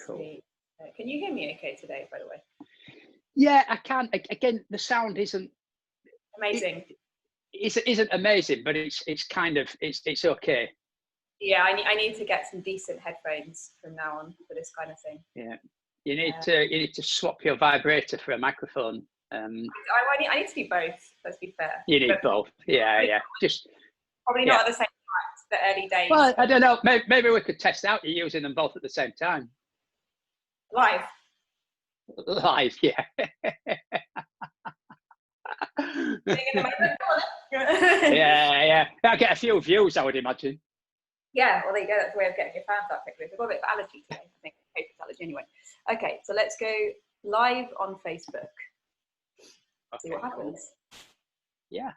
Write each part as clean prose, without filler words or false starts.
Cool. see. Can you hear me okay today, by the way? Yeah, I can. Again, the sound isn't amazing. Isn't amazing, but it's kind of it's okay. Yeah, I need to get some decent headphones from now on for this kind of thing. Yeah, you need to swap your vibrator for a microphone. I need to do both. Let's be fair. You need both. Yeah, yeah. Probably not at the same time. The early days. Well, I don't know. Maybe we could test out you using them both at the same time. Live, yeah. yeah. I'll get a few views, I would imagine. Yeah, well, there you go. That's the way of getting your fans up quickly. We've got a bit of allergy today. I think it's allergy anyway. Okay, so let's go live on Facebook. Okay, see what happens. Yeah.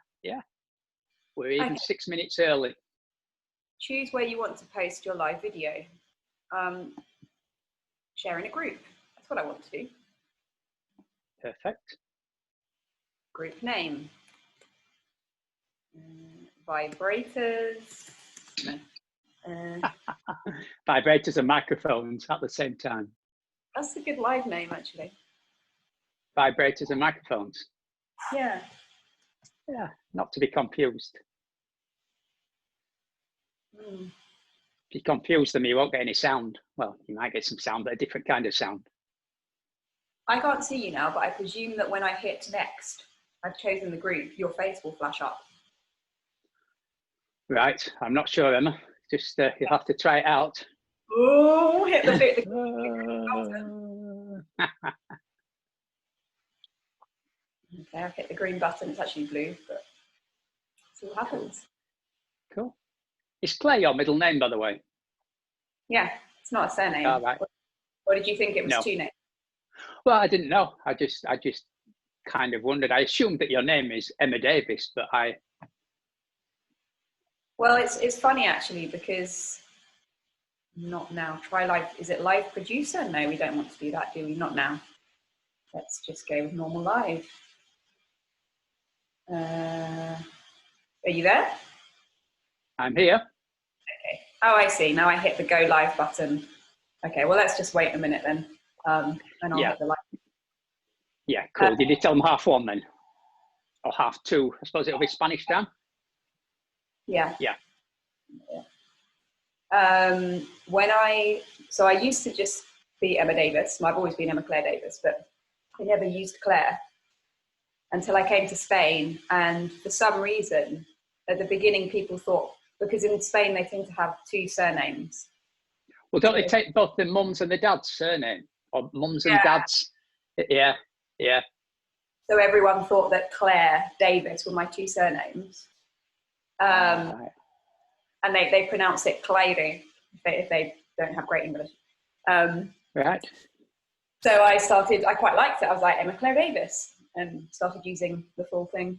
We're even 6 minutes early. Choose where you want to post your live video. Share in a group. That's what I want to do. Perfect. Group name. Vibrators. Vibrators and microphones at the same time. That's a good live name, actually. Vibrators and microphones. Yeah. Yeah, not to be confused. Mm. If you confuse them, you won't get any sound. Well, you might get some sound, but a different kind of sound. I can't see you now, but I presume that when I hit next, I've chosen the group, your face will flash up. Right, I'm not sure, Emma. Just you'll have to try it out. Oh, hit the bit. Okay, I've hit the green button. It's actually blue, but see what happens. Cool. Is Claire your middle name, by the way? Yeah, it's not a surname. Oh, right. Or did you think it was No. two names? Well, I didn't know. I just kind of wondered. I assumed that your name is Emma Davis, but Well, it's funny actually because not now. Try live. Is it live producer? No, we don't want to do that, do we? Not now. Let's just go with normal live. Are you there? I'm here. Okay. Oh, I see. Now I hit the go live button. Okay. Well, let's just wait a minute then, and I'll hit the live. Yeah, cool. Did you tell them 1:30 then, or 2:30? I suppose it'll be Spanish time. Yeah. Yeah. So I used to just be Emma Davis. I've always been Emma Claire Davis, but I never used Claire until I came to Spain. And for some reason, at the beginning, people thought, because in Spain, they tend to have two surnames. Well, don't they take both the mums and the dad's surname? Or mums and dads? Yeah. So everyone thought that Claire Davis were my two surnames. Right. And they pronounce it Claire if they don't have great English. Right. So I quite liked it. I was like, Emma Claire Davis, and started using the full thing.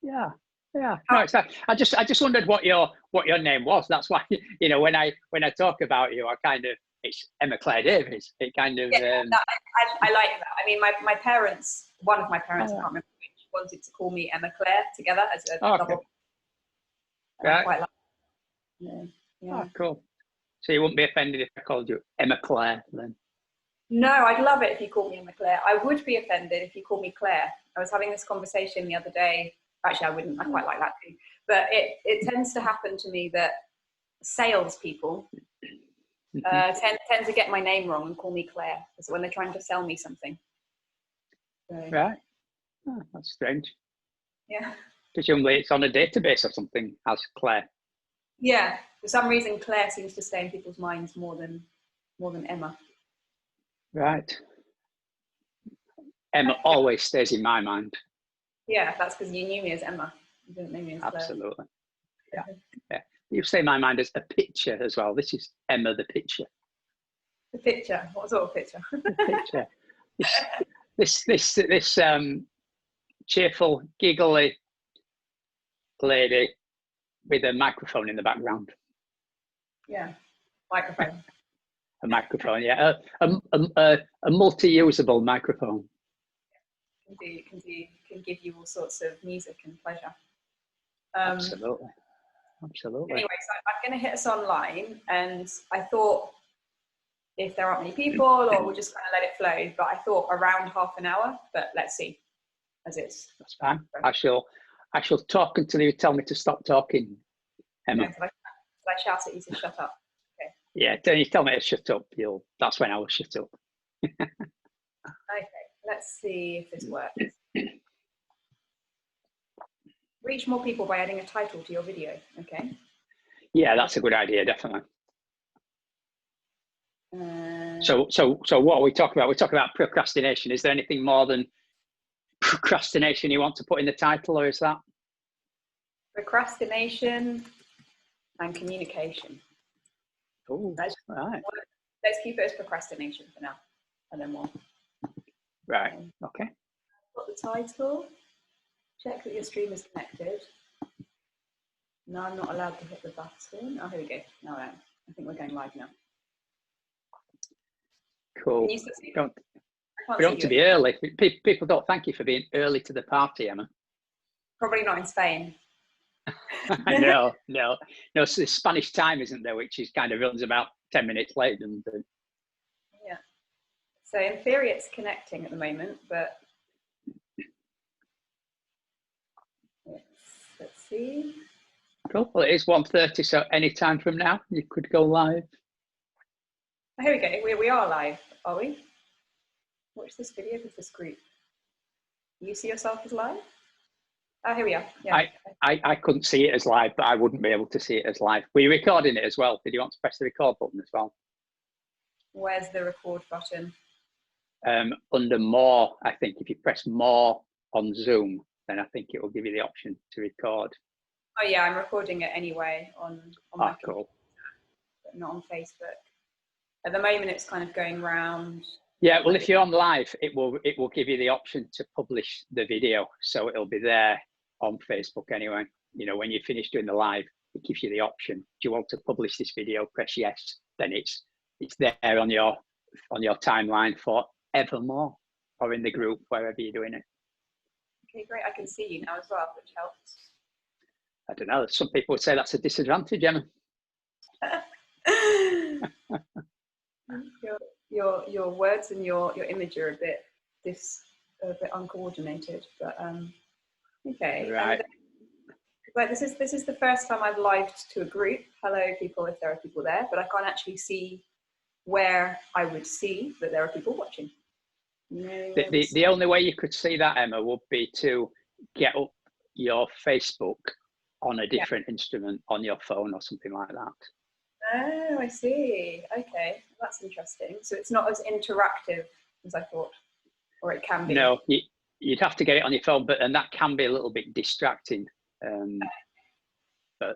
Yeah. No, I just wondered what your name was. That's why, when I talk about you, it's Emma Claire Davis. It kind of. Yeah, I like that. I mean, my parents, one of my parents, I can't remember which, wanted to call me Emma Claire together as a double. Right. I quite like it. Yeah. Oh, cool. So you wouldn't be offended if I called you Emma Claire then? No, I'd love it if you called me Emma Claire. I would be offended if you called me Claire. I was having this conversation the other day. Actually, I wouldn't. I quite like that too. But it tends to happen to me that salespeople tend to get my name wrong and call me Claire when they're trying to sell me something. So, right. Oh, that's strange. Yeah. Presumably it's on a database or something as Claire. Yeah. For some reason, Claire seems to stay in people's minds more than Emma. Right. Emma always stays in my mind. Yeah, that's because you knew me as Emma. You didn't know me as Claire. Absolutely. Yeah. You say my mind as a picture as well. This is Emma the picture. The picture? What sort of picture? The picture. This cheerful, giggly lady with a microphone in the background. Yeah, microphone. A microphone, yeah. A multi-usable microphone. Can give you all sorts of music and pleasure. Absolutely. Anyway, so I'm going to hit us online, and I thought if there aren't many people, or we'll just kind of let it flow. But I thought around half an hour, but let's see, as it's. That's fine. I shall talk until you tell me to stop talking, Emma. No, I shout at you to shut up. Okay. Yeah, you tell me to shut up, that's when I will shut up. Okay, let's see if this works. Reach more people by adding a title to your video, okay? Yeah, that's a good idea, definitely. So what are we talking about? We're talking about procrastination. Is there anything more than procrastination you want to put in the title, or is that? Procrastination and communication. Oh, right. Let's keep it as procrastination for now, and then we'll. Right, okay. Got the title. Check that your stream is connected. No, I'm not allowed to hit the button. Oh, here we go. No, I think we're going live now. Cool. Can you still see me? We don't to be early. People don't thank you for being early to the party, Emma. Probably not in Spain. No. So the Spanish time isn't there, which is kind of runs about 10 minutes late. Yeah. So in theory, it's connecting at the moment, but let's see. Cool. Well, it is 1:30, so any time from now you could go live. Oh, here we go. We are live, are we? Watch this video with this group. You see yourself as live? Oh, here we are. Yeah. I couldn't see it as live, but I wouldn't be able to see it as live. Were you recording it as well? Did you want to press the record button as well? Where's the record button? Under more, I think if you press more on Zoom, then I think it will give you the option to record. Oh yeah, I'm recording it anyway on my computer, cool. but not on Facebook. At the moment, it's kind of going round. Yeah, well, if you're on live, it will give you the option to publish the video, so it'll be there on Facebook anyway. You know, when you finish doing the live, it gives you the option. Do you want to publish this video? Press yes. Then it's there on your timeline forevermore, or in the group wherever you're doing it. Okay, great. I can see you now as well, which helps. I don't know. Some people would say that's a disadvantage, Emma. Your words and your image are a bit uncoordinated, but okay. Right. Like this is the first time I've lived to a group. Hello, people, if there are people there, but I can't actually see where I would see that there are people watching. The only way you could see that, Emma, would be to get up your Facebook on a different instrument on your phone or something like that. Oh, I see. Okay, that's interesting. So it's not as interactive as I thought, or it can be. No, you'd have to get it on your phone, and that can be a little bit distracting. But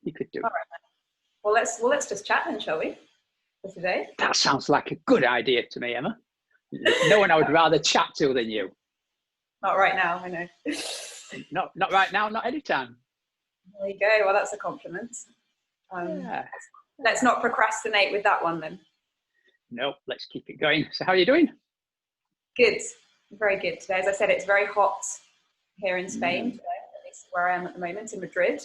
you could do. All right. Well, let's just chat then, shall we? For today. That sounds like a good idea to me, Emma. No one I would rather chat to than you. Not right now, I know. Not right now, not anytime. There you go. Well, that's a compliment. Yeah. Let's not procrastinate with that one then. No, let's keep it going. So how are you doing? Good. Very good today. As I said, it's very hot here in Spain today, at least where I am at the moment, in Madrid.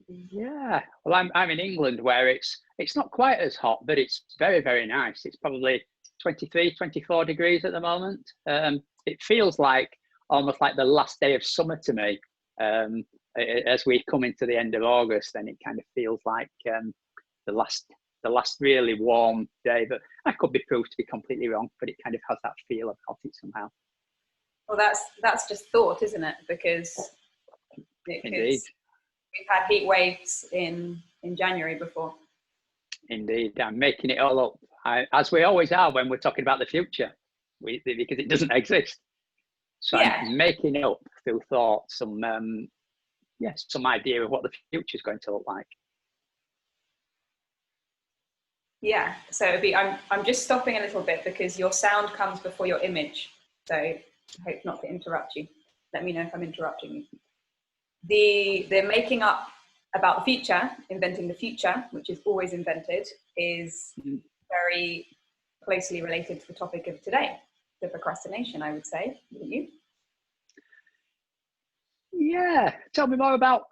Yeah. Well, I'm in England, where it's not quite as hot, but it's very, very nice. It's probably 23, 24 degrees at the moment. It feels like almost like the last day of summer to me. As we come into the end of August, then it kind of feels like the last really warm day. But I could be proved to be completely wrong, but it kind of has that feel about it somehow. Well, that's just thought, isn't it? Because Indeed. We've had heat waves in January before. Indeed, I'm making it all up, as we always are when we're talking about the future, because it doesn't exist. So yeah. I'm making up through thought some idea of what the future is going to look like. Yeah, so it'd be, I'm just stopping a little bit because your sound comes before your image. So I hope not to interrupt you. Let me know if I'm interrupting you. The making up about the future, inventing the future, which is always invented, is very closely related to the topic of today, the procrastination, I would say, wouldn't you? Yeah, tell me more about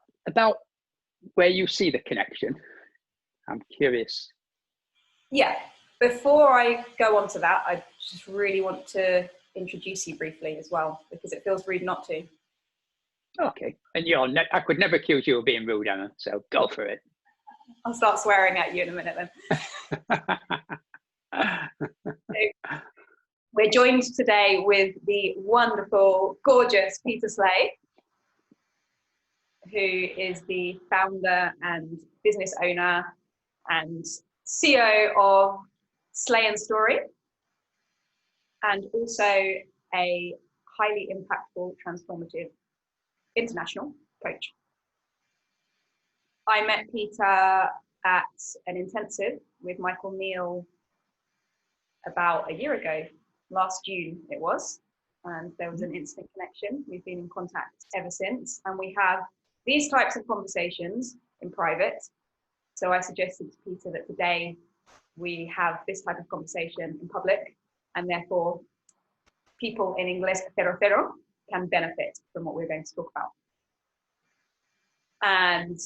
where you see the connection. I'm curious. Yeah, Before I go on to that, I just really want to introduce you briefly as well, because it feels rude not to. Okay. And I could never accuse you of being rude, Emma, so go for it. I'll start swearing at you in a minute then. So, we're joined today with the wonderful, gorgeous Peter Slay, who is the founder and business owner and CEO of Slay and Story, and also a highly impactful, transformative international coach. I met Peter at an intensive with Michael Neal about a year ago, last June it was, and there was an instant connection. We've been in contact ever since, and we have these types of conversations in private. So I suggested to Peter that today we have this type of conversation in public, and therefore people in English pero can benefit from what we're going to talk about. And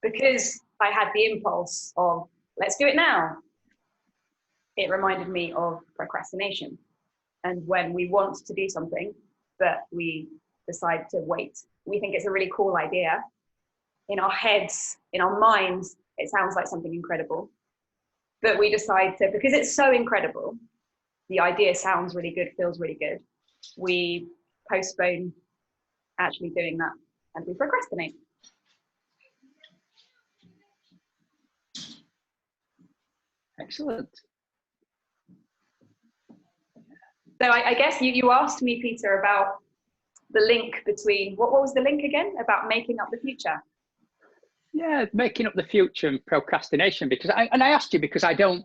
because I had the impulse of, let's do it now, it reminded me of procrastination. And when we want to do something, but we decide to wait, we think it's a really cool idea. In our heads, in our minds, it sounds like something incredible. But we decide to, because it's so incredible, the idea sounds really good, feels really good, we postpone actually doing that, and we procrastinate. Excellent. So I guess you asked me, Peter, about the link between, what was the link again? About making up the future. Yeah, making up the future and procrastination, because I asked you because I wouldn't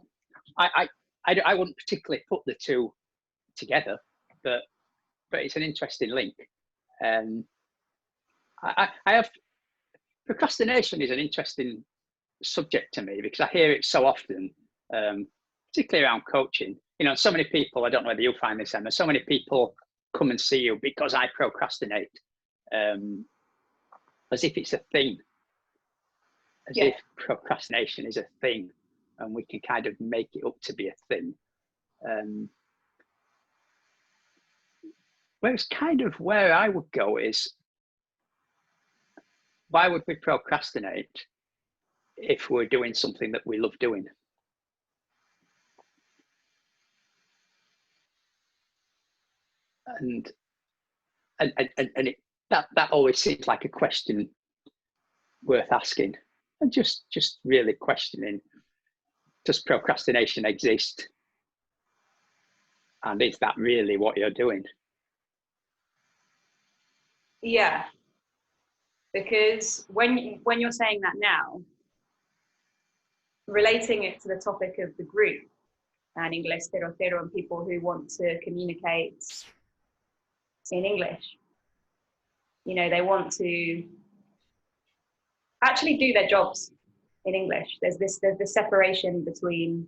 particularly put the two together, but it's an interesting link. I have, procrastination is an interesting subject to me because I hear it so often, particularly around coaching. You know, so many people, I don't know whether you find this, Emma, so many people come and see you because I procrastinate, as if it's a thing, as if procrastination is a thing and we can kind of make it up to be a thing. Whereas kind of where I would go is, why would we procrastinate if we're doing something that we love doing? And that always seems like a question worth asking, and just really questioning, does procrastination exist? And is that really what you're doing? Yeah, because when you're saying that now, relating it to the topic of the group and English pero and people who want to communicate in English, you know, they want to actually do their jobs in English. There's this separation between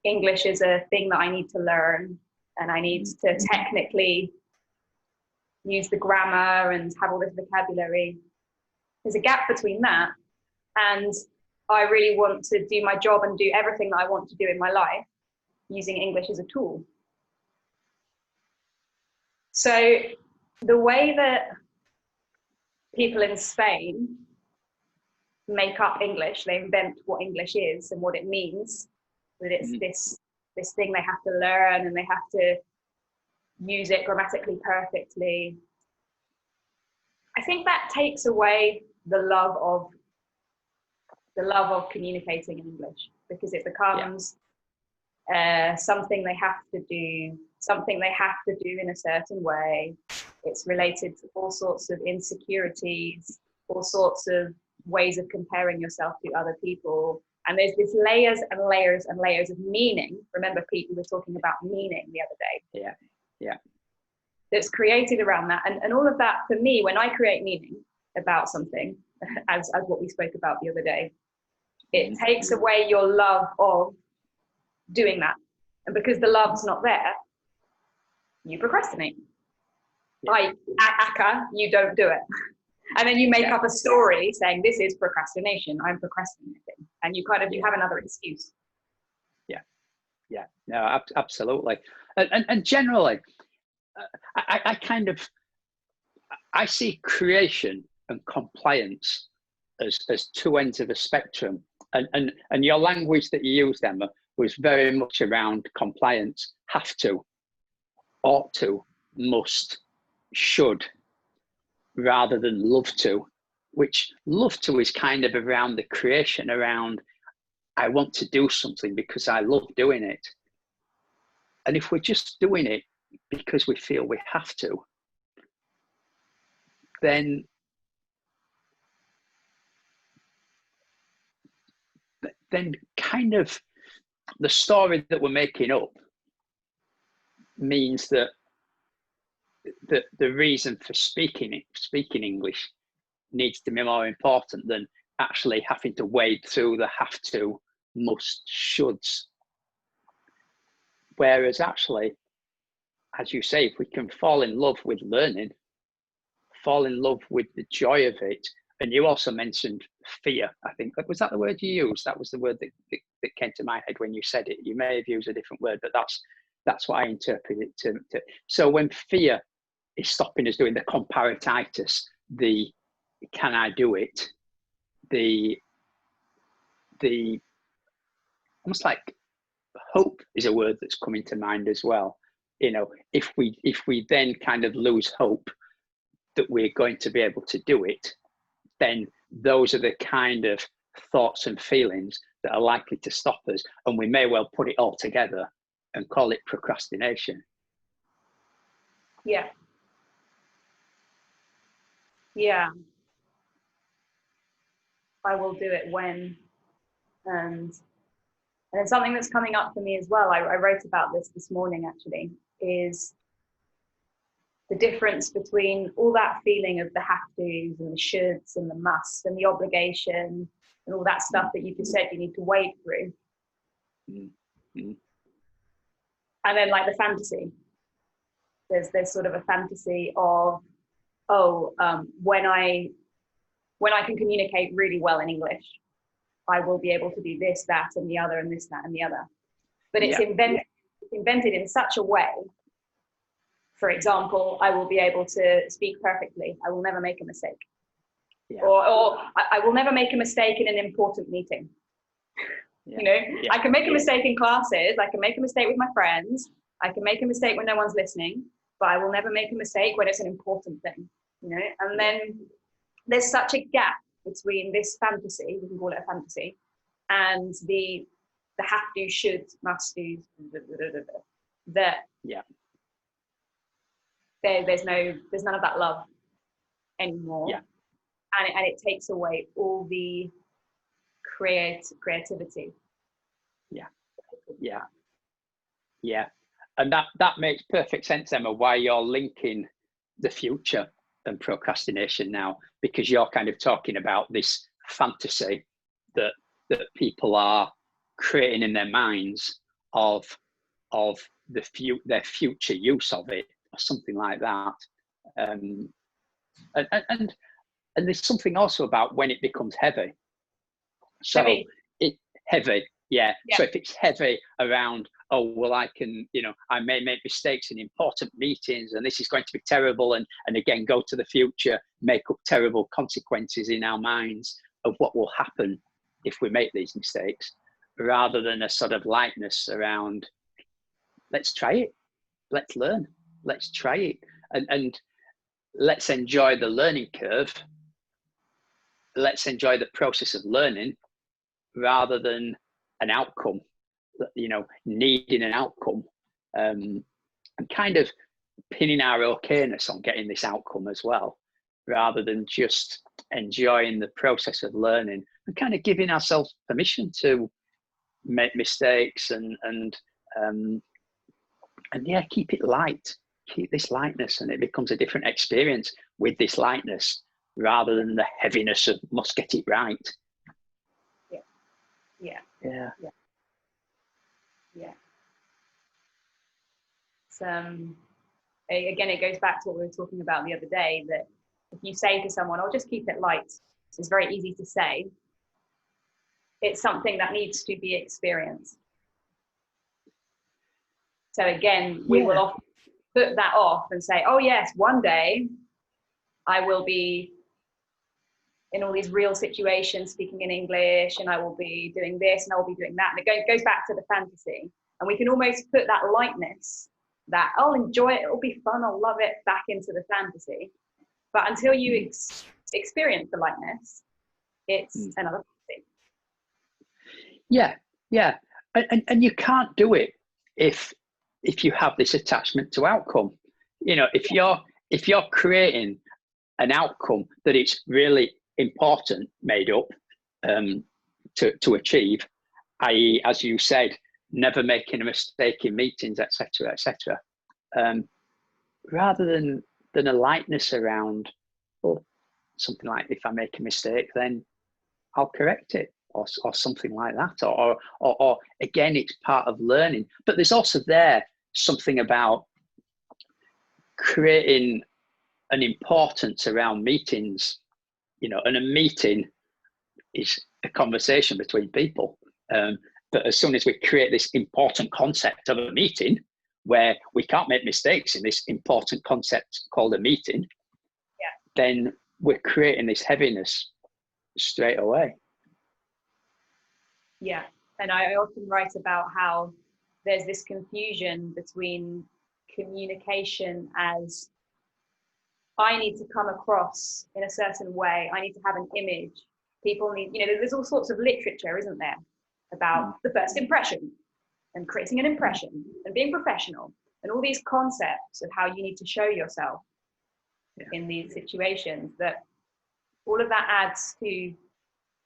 English is a thing that I need to learn, and I need to technically use the grammar and have all this vocabulary. There's a gap between that, and I really want to do my job and do everything that I want to do in my life using English as a tool. So the way that people in Spain make up English, they invent what English is and what it means, that it's this thing they have to learn and they have to use it grammatically perfectly. I think that takes away the love of communicating in English, because it becomes something they have to do, in a certain way. It's related to all sorts of insecurities, all sorts of ways of comparing yourself to other people. And there's this layers and layers and layers of meaning. Remember, Pete, we were talking about meaning the other day. Yeah. That's created around that. And all of that, for me, when I create meaning about something, as what we spoke about the other day, it takes away your love of doing that. And because the love's not there, you procrastinate. Like, Aka, you don't do it. And then you make up a story saying, this is procrastination, I'm procrastinating. And you have another excuse. Yeah, no, absolutely. And generally, I kind of, I see creation and compliance as two ends of a spectrum. And your language that you used, Emma, was very much around compliance. Have to, ought to, must, should, rather than love to, which love to is kind of around the creation, around I want to do something because I love doing it. And if we're just doing it because we feel we have to, then kind of the story that we're making up means that the reason for speaking English needs to be more important than actually having to wade through the have to, must, shoulds. Whereas actually, as you say, if we can fall in love with learning, fall in love with the joy of it. And you also mentioned fear, I think. Was that the word you used? That was the word that came to my head when you said it. You may have used a different word, but that's what I interpret it to. So when fear is stopping us doing the comparatitis, the can I do it, the almost like hope is a word that's coming to mind as well. You know, if we then kind of lose hope that we're going to be able to do it, then those are the kind of thoughts and feelings that are likely to stop us. And we may well put it all together and call it procrastination. Yeah. Yeah. I will do it when. And something that's coming up for me as well, I wrote about this morning actually, is the difference between all that feeling of the have tos and the shoulds and the musts and the obligation and all that stuff that you just said you need to wade through. Mm-hmm. And then like the fantasy. There's sort of a fantasy of, when I can communicate really well in English, I will be able to do this, that, and the other, and this, that, and the other. But it's invented in such a way. For example, I will be able to speak perfectly. I will never make a mistake. Yeah. Or I will never make a mistake in an important meeting. Yeah. You know, I can make a mistake in classes. I can make a mistake with my friends. I can make a mistake when no one's listening, but I will never make a mistake when it's an important thing. You know, and then there's such a gap between this fantasy, we can call it a fantasy, and the have to, should, must do, that there's none of that love anymore. Yeah. And it takes away all the creativity. Yeah. And that makes perfect sense, Emma, why you're linking the future and procrastination now, because you're kind of talking about this fantasy that people are creating in their minds of their future use of it, or something like that. And there's something also about when it becomes heavy. So heavy. Yeah. So if it's heavy around, I can, I may make mistakes in important meetings and this is going to be terrible. And again, go to the future, make up terrible consequences in our minds of what will happen if we make these mistakes, rather than a sort of lightness around, let's try it, let's learn, let's try it. And let's enjoy the learning curve. Let's enjoy the process of learning rather than an outcome, needing an outcome, and kind of pinning our okayness on getting this outcome as well, rather than just enjoying the process of learning and kind of giving ourselves permission to make mistakes and keep it light, keep this lightness, and it becomes a different experience with this lightness rather than the heaviness of must get it right. Yeah. So again, it goes back to what we were talking about the other day, that if you say to someone, just keep it light, it's very easy to say. It's something that needs to be experienced. So again, we will often put that off and say, oh yes, one day I will be in all these real situations speaking in English, and I will be doing this and I will be doing that. And it goes back to the fantasy. And we can almost put that lightness, that I'll enjoy it, it'll be fun, I'll love it, back into the fantasy. But until you experience the lightness, it's another thing. Yeah, yeah. And you can't do it if you have this attachment to outcome. You know, if you're creating an outcome that it's really important made up to achieve, i.e., as you said, never making a mistake in meetings, etc., etc., rather than a lightness around, well, something like, if I make a mistake, then I'll correct it, or something like that, or again, it's part of learning. But there's also there something about creating an importance around meetings, you know, and a meeting is a conversation between people. But as soon as we create this important concept of a meeting, where we can't make mistakes in this important concept called a meeting, then we're creating this heaviness straight away. Yeah, and I often write about how there's this confusion between communication as I need to come across in a certain way, I need to have an image. People need, you know, there's all sorts of literature, isn't there, about the first impression and creating an impression and being professional and all these concepts of how you need to show yourself in these situations, that all of that adds to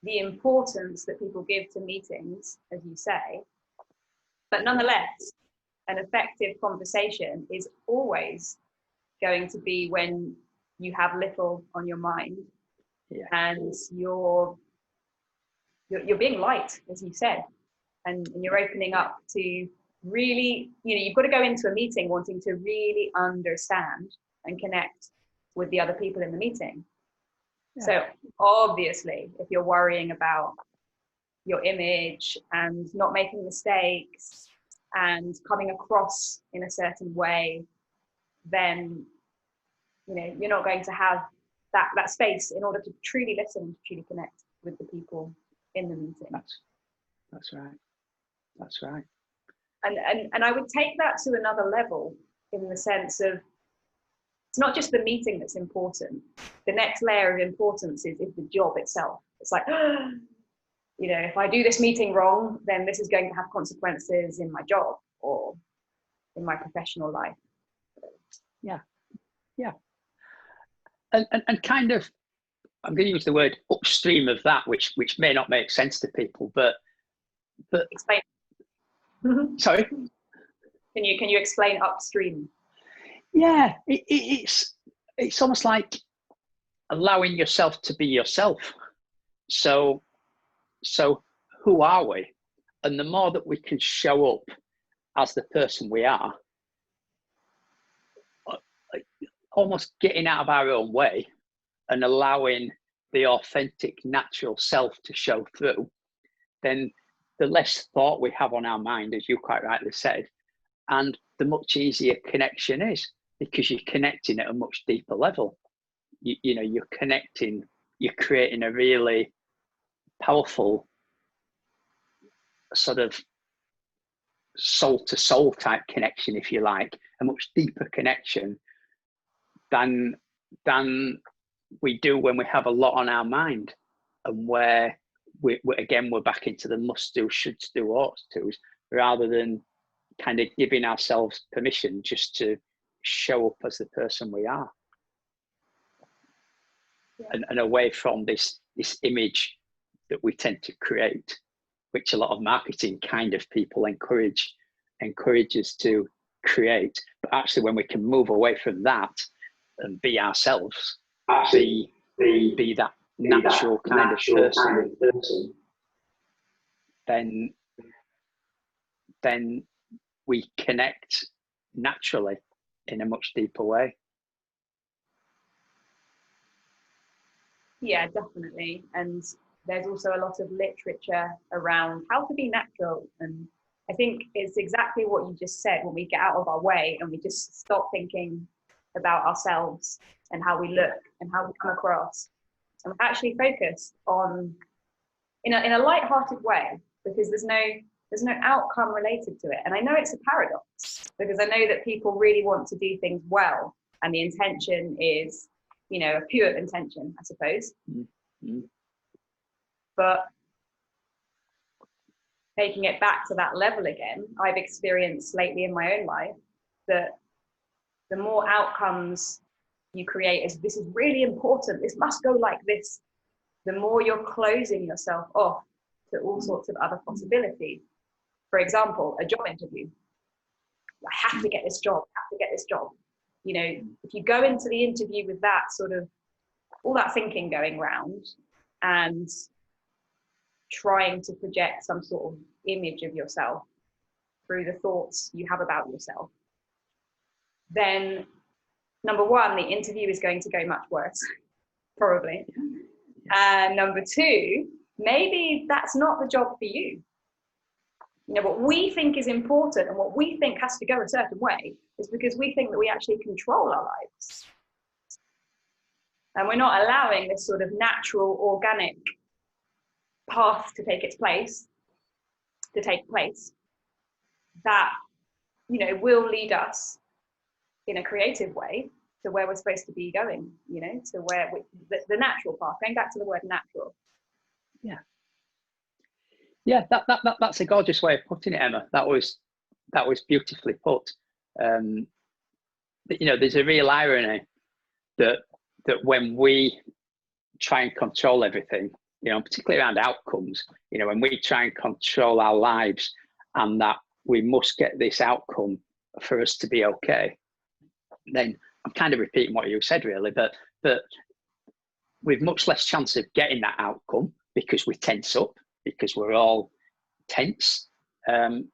the importance that people give to meetings, as you say. But nonetheless, an effective conversation is always going to be when you have little on your mind and you're being light, as you said, and you're opening up to really, you know, you've got to go into a meeting wanting to really understand and connect with the other people in the meeting. So obviously, if you're worrying about your image and not making mistakes and coming across in a certain way, then, you know, you're not going to have that space in order to truly listen, to truly connect with the people in the meeting. That's right. That's right. And I would take that to another level, in the sense of, it's not just the meeting that's important. The next layer of importance is the job itself. It's like, you know, if I do this meeting wrong, then this is going to have consequences in my job or in my professional life. Yeah. And kind of, I'm going to use the word upstream of that, which may not make sense to people, but explain. Sorry? Can you explain upstream? Yeah, it's almost like allowing yourself to be yourself. So who are we? And the more that we can show up as the person we are, almost getting out of our own way and allowing the authentic, natural self to show through, then the less thought we have on our mind, as you quite rightly said, and the much easier connection is, because you're connecting at a much deeper level. You know, you're connecting, you're creating a really powerful sort of soul to soul type connection, if you like, a much deeper connection than we do when we have a lot on our mind, and where we're back into the must do, should do, ought to's, rather than kind of giving ourselves permission just to show up as the person we are. And away from this image that we tend to create, which a lot of marketing kind of people encourage us to create. But actually, when we can move away from that and be ourselves, be that natural kind of person, then we connect naturally in a much deeper way. Yeah, definitely. And there's also a lot of literature around how to be natural and I think it's exactly what you just said. When we get out of our way and we just stop thinking about ourselves and how we look and how we come across, and we actually focus on in a light-hearted way, because there's no outcome related to it. And I know it's a paradox, because I know that people really want to do things well, and the intention is, you know, a pure intention, I suppose. Mm-hmm. But taking it back to that level again, I've experienced lately in my own life that the more outcomes you create as this is really important, this must go like this, the more you're closing yourself off to all sorts of other possibilities. For example, a job interview. I have to get this job, You know, if you go into the interview with that sort of, all that thinking going round and trying to project some sort of image of yourself through the thoughts you have about yourself, then number one, the interview is going to go much worse, probably. And number two, maybe that's not the job for you. You know, what we think is important and what we think has to go a certain way is because we think that we actually control our lives. And we're not allowing this sort of natural, organic path to take place that, you know, will lead us in a creative way to where we're supposed to be going, you know, to where the natural path, going back to the word natural. Yeah, that's a gorgeous way of putting it, Emma. That was beautifully put. You know, there's a real irony that when we try and control everything, you know, particularly around outcomes, you know, when we try and control our lives and that we must get this outcome for us to be okay, then I'm kind of repeating what you said really, but we've much less chance of getting that outcome because we tense up, because we're all tense. And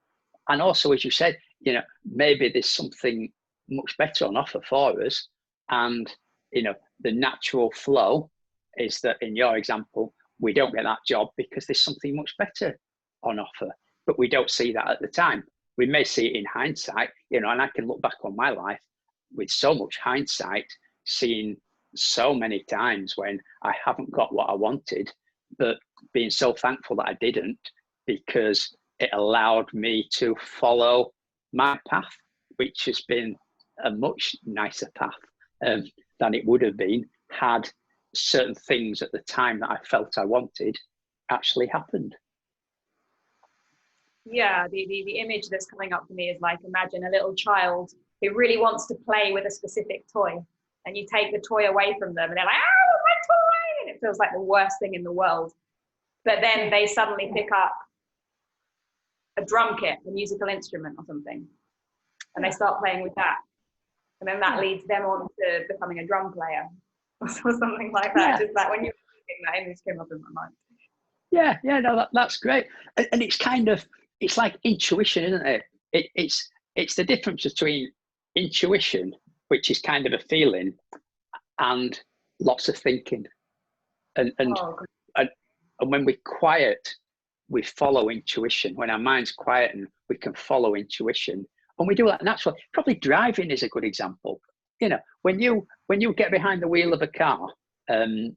also, as you said, you know, maybe there's something much better on offer for us. And, you know, the natural flow is that in your example, we don't get that job because there's something much better on offer, but we don't see that at the time. We may see it in hindsight, you know, and I can look back on my life with so much hindsight, seeing so many times when I haven't got what I wanted, but being so thankful that I didn't, because it allowed me to follow my path, which has been a much nicer path than it would have been had certain things at the time that I felt I wanted actually happened. Yeah, the image that's coming up for me is like, imagine a little child who really wants to play with a specific toy, and you take the toy away from them and they're like, oh, my toy! And it feels like the worst thing in the world. But then they suddenly pick up a drum kit, a musical instrument or something, and they start playing with that. And then that leads them on to becoming a drum player or something like that. Just like when you were thinking, that image came up in my mind. Yeah, no, that's great. And it's kind of, it's like intuition, isn't it? It's the difference between intuition, which is kind of a feeling, and lots of thinking. And when we're quiet, we follow intuition. When our mind's quiet and we can follow intuition, and we do that naturally. Probably driving is a good example. You know, when you get behind the wheel of a car, and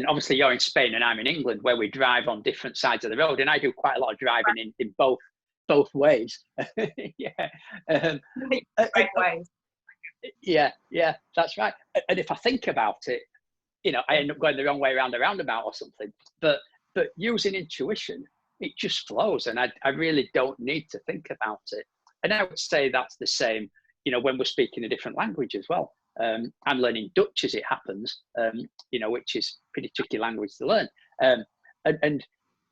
obviously you're in Spain and I'm in England, where we drive on different sides of the road, and I do quite a lot of driving in both ways. Yeah, that's right. And if I think about it, you know, I end up going the wrong way around a roundabout or something. But using intuition, it just flows, and I really don't need to think about it. And I would say that's the same, you know, when we're speaking a different language as well. I'm learning Dutch as it happens, you know, which is a pretty tricky language to learn. And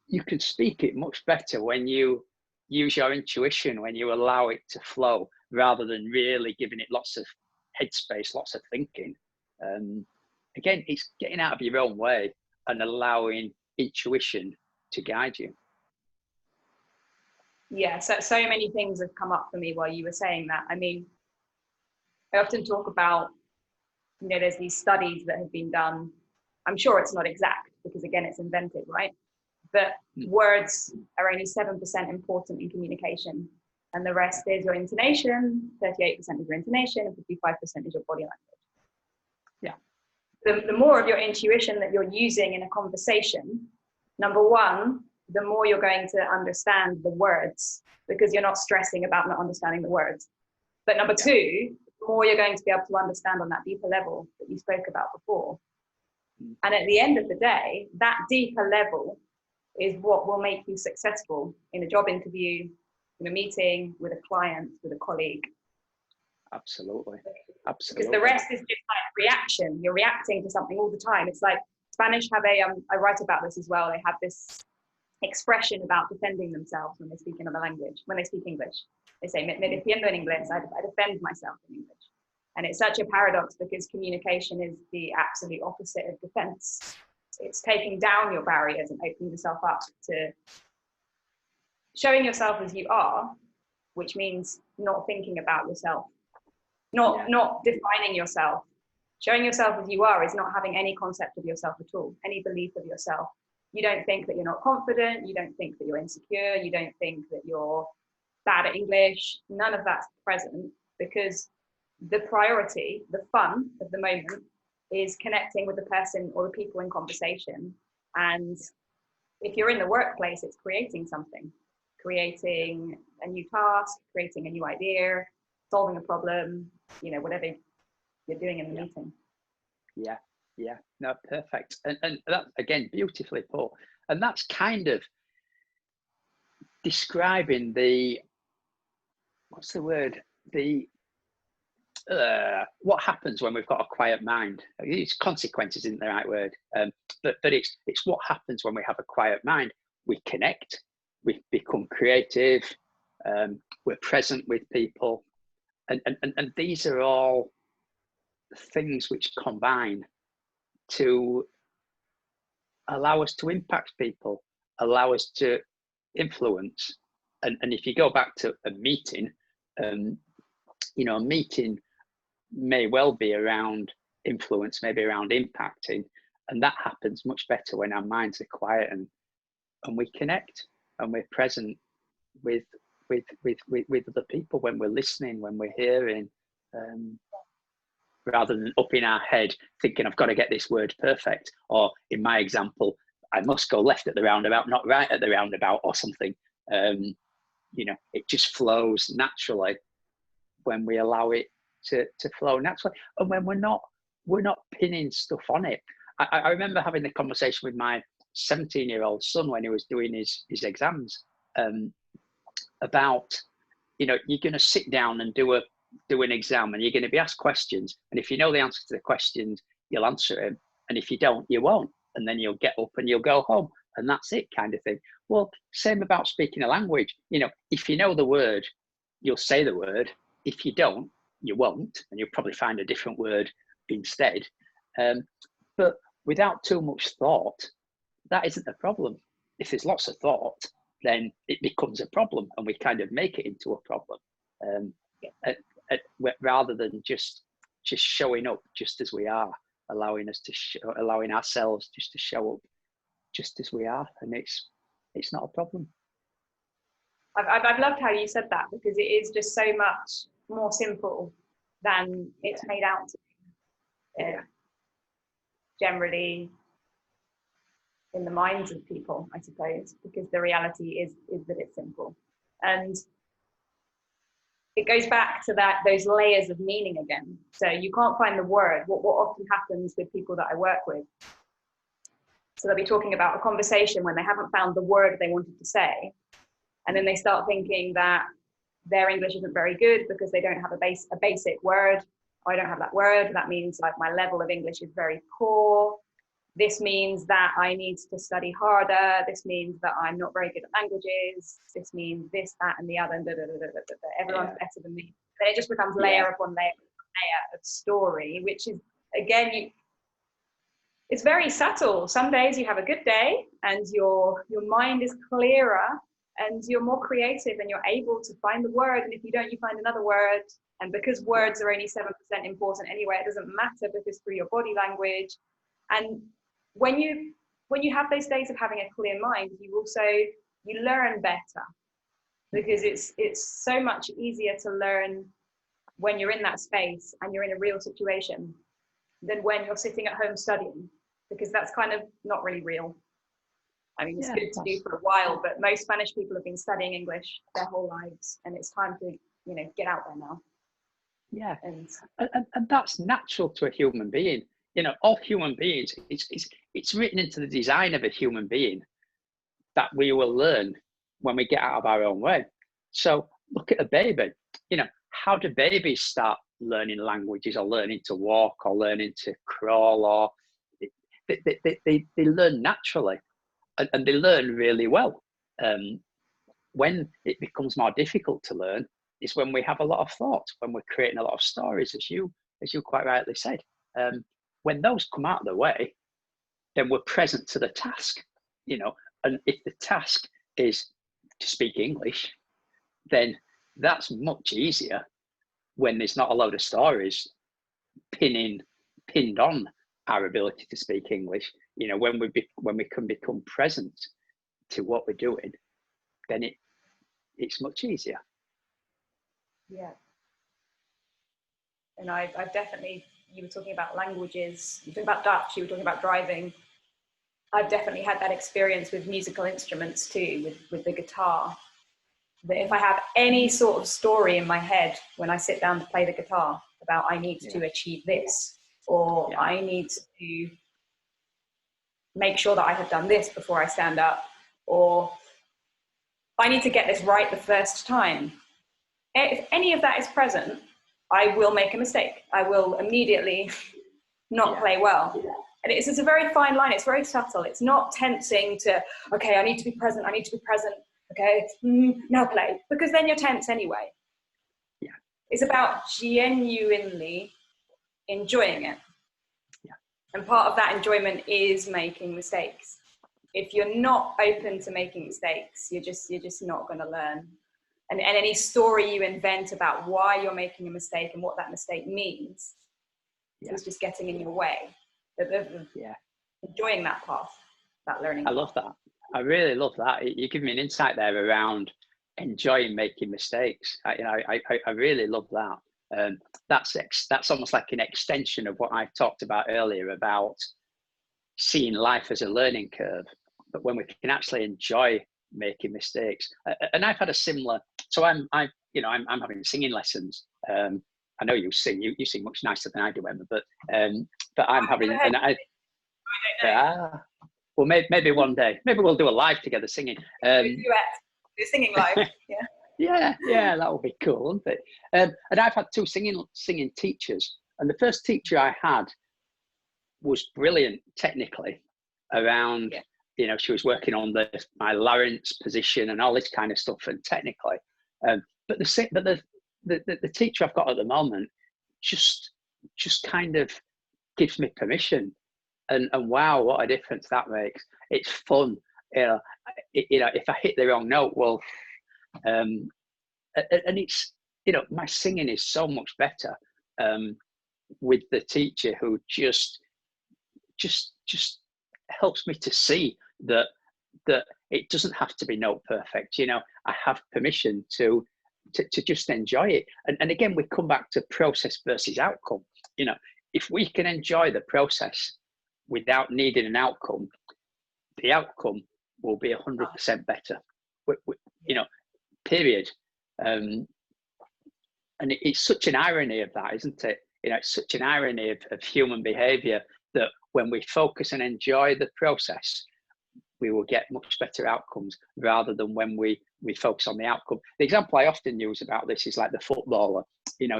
you can speak it much better when you use your intuition, when you allow it to flow, rather than really giving it lots of headspace, lots of thinking. Again, it's getting out of your own way and allowing intuition to guide you. Yeah, so many things have come up for me while you were saying that. I mean, I often talk about, you know, there's these studies that have been done. I'm sure it's not exact because, again, it's invented, right? but words are only 7% important in communication. And the rest is your intonation, 38% is your intonation, and 55% is your body language. Yeah. The more of your intuition that you're using in a conversation, number one, the more you're going to understand the words, because you're not stressing about not understanding the words. But number two, the more you're going to be able to understand on that deeper level that you spoke about before. And at the end of the day, that deeper level is what will make you successful in a job interview, in a meeting, with a client, with a colleague. Absolutely. Because the rest is just like reaction. You're reacting to something all the time. It's like Spanish have I write about this as well. They have this expression about defending themselves when they speak another language, when they speak English. They say, me defiendo en inglés, I defend myself in English. And it's such a paradox because communication is the absolute opposite of defense. It's taking down your barriers and opening yourself up to showing yourself as you are, which means not thinking about yourself, not defining yourself. Showing yourself as you are is not having any concept of yourself at all, any belief of yourself. You don't think that you're not confident. You don't think that you're insecure. You don't think that you're bad at English. None of that's present, because the priority, the fun of the moment, is connecting with the person or the people in conversation. And if you're in the workplace, it's creating something, creating a new task, creating a new idea, solving a problem, whatever you're doing in the meeting. Yeah, no, perfect. And that, again, beautifully put. And that's kind of describing what's the word? What happens when we've got a quiet mind. It's consequences isn't the right word. But it's what happens when we have a quiet mind. We connect, we become creative, we're present with people. And these are all things which combine to allow us to impact people, allow us to influence. And if you go back to a meeting, a meeting may well be around influence, maybe around impacting, and that happens much better when our minds are quiet and we connect and we're present with other people, when we're listening, when we're hearing, rather than up in our head thinking I've got to get this word perfect, or in my example, I must go left at the roundabout, not right at the roundabout, or something. It just flows naturally when we allow it to flow naturally, and when we're not pinning stuff on it. I remember having the conversation with my 17-year-old son when he was doing his exams, about you're going to sit down and do an exam, and you're going to be asked questions, and if you know the answer to the questions, you'll answer him, and if you don't, you won't, and then you'll get up and you'll go home, and that's it, kind of thing. Well, same about speaking a language. If you know the word, you'll say the word. If you don't, you won't, and you'll probably find a different word instead. But without too much thought, that isn't a problem. If there's lots of thought, then it becomes a problem, and we kind of make it into a problem, rather than just showing up just as we are, allowing ourselves just to show up just as we are, and it's not a problem. I've loved how you said that, because it is just so much more simple than it's made out to be. Generally in the minds of people, I suppose, because the reality is that it's simple. And it goes back to those layers of meaning again. So you can't find the word. What often happens with people that I work with, so they'll be talking about a conversation when they haven't found the word they wanted to say, and then they start thinking that their English isn't very good because they don't have a basic word. I don't have that word. That means like my level of English is very poor. This means that I need to study harder. This means that I'm not very good at languages. This means this, that, and the other. And everyone's better than me. Then it just becomes layer upon layer of story, which is, again, it's very subtle. Some days you have a good day and your mind is clearer and you're more creative and you're able to find the word. And if you don't, you find another word. And because words are only 7% important anyway, it doesn't matter, because through your body language. And when you when you have those days of having a clear mind, you learn better, because it's so much easier to learn when you're in that space and you're in a real situation than when you're sitting at home studying, because that's kind of not really real. I mean, it's good to do for a while, but most Spanish people have been studying English their whole lives, and it's time to, get out there now. Yeah, and that's natural to a human being. All human beings, it's written into the design of a human being that we will learn when we get out of our own way. So look at a baby. How do babies start learning languages, or learning to walk, or learning to crawl, or they learn naturally, and they learn really well. When it becomes more difficult to learn is when we have a lot of thoughts, when we're creating a lot of stories, as you quite rightly said. When those come out of the way, then we're present to the task, and if the task is to speak English, then that's much easier when there's not a load of stories pinned on our ability to speak English. When we can become present to what we're doing, then it's much easier. Yeah. And I've definitely, you were talking about languages, you were talking about Dutch, you were talking about driving. I've definitely had that experience with musical instruments too, with the guitar. That if I have any sort of story in my head when I sit down to play the guitar about I need to achieve this, or I need to make sure that I have done this before I stand up, or I need to get this right the first time. If any of that is present, I will make a mistake. I will immediately not play well. And it's a very fine line. It's very subtle. It's not tensing to, okay, I need to be present. Okay, now play. Because then you're tense anyway. Yeah. It's about genuinely enjoying it. Yeah. And part of that enjoyment is making mistakes. If you're not open to making mistakes, you're just not going to learn. And any story you invent about why you're making a mistake and what that mistake means is just getting in your way. Enjoying that path, that learning path. I love that. I really love that. You give me an insight there around enjoying making mistakes. I really love that. That's almost like an extension of what I talked about earlier about seeing life as a learning curve, but when we can actually enjoy making mistakes. And I've had a similar. So I'm having singing lessons. I know you sing. You sing much nicer than I do, Emma. But I'm having. And well, maybe one day. Maybe we'll do a live together singing. You're singing live. Yeah, that would be cool, wouldn't it? And I've had two singing teachers. And the first teacher I had was brilliant technically around. She was working on my larynx position and all this kind of stuff, and technically. But the teacher I've got at the moment just kind of gives me permission, and wow, what a difference that makes. It's fun. If I hit the wrong note, well, and it's my singing is so much better with the teacher who just helps me to see that it doesn't have to be note perfect. I have permission to just enjoy it. And again, we come back to process versus outcome. If we can enjoy the process without needing an outcome, the outcome will be 100% better. Period. And it's such an irony of that, isn't it? It's such an irony of human behavior that when we focus and enjoy the process, we will get much better outcomes rather than when we focus on the outcome. The example I often use about this is like the footballer.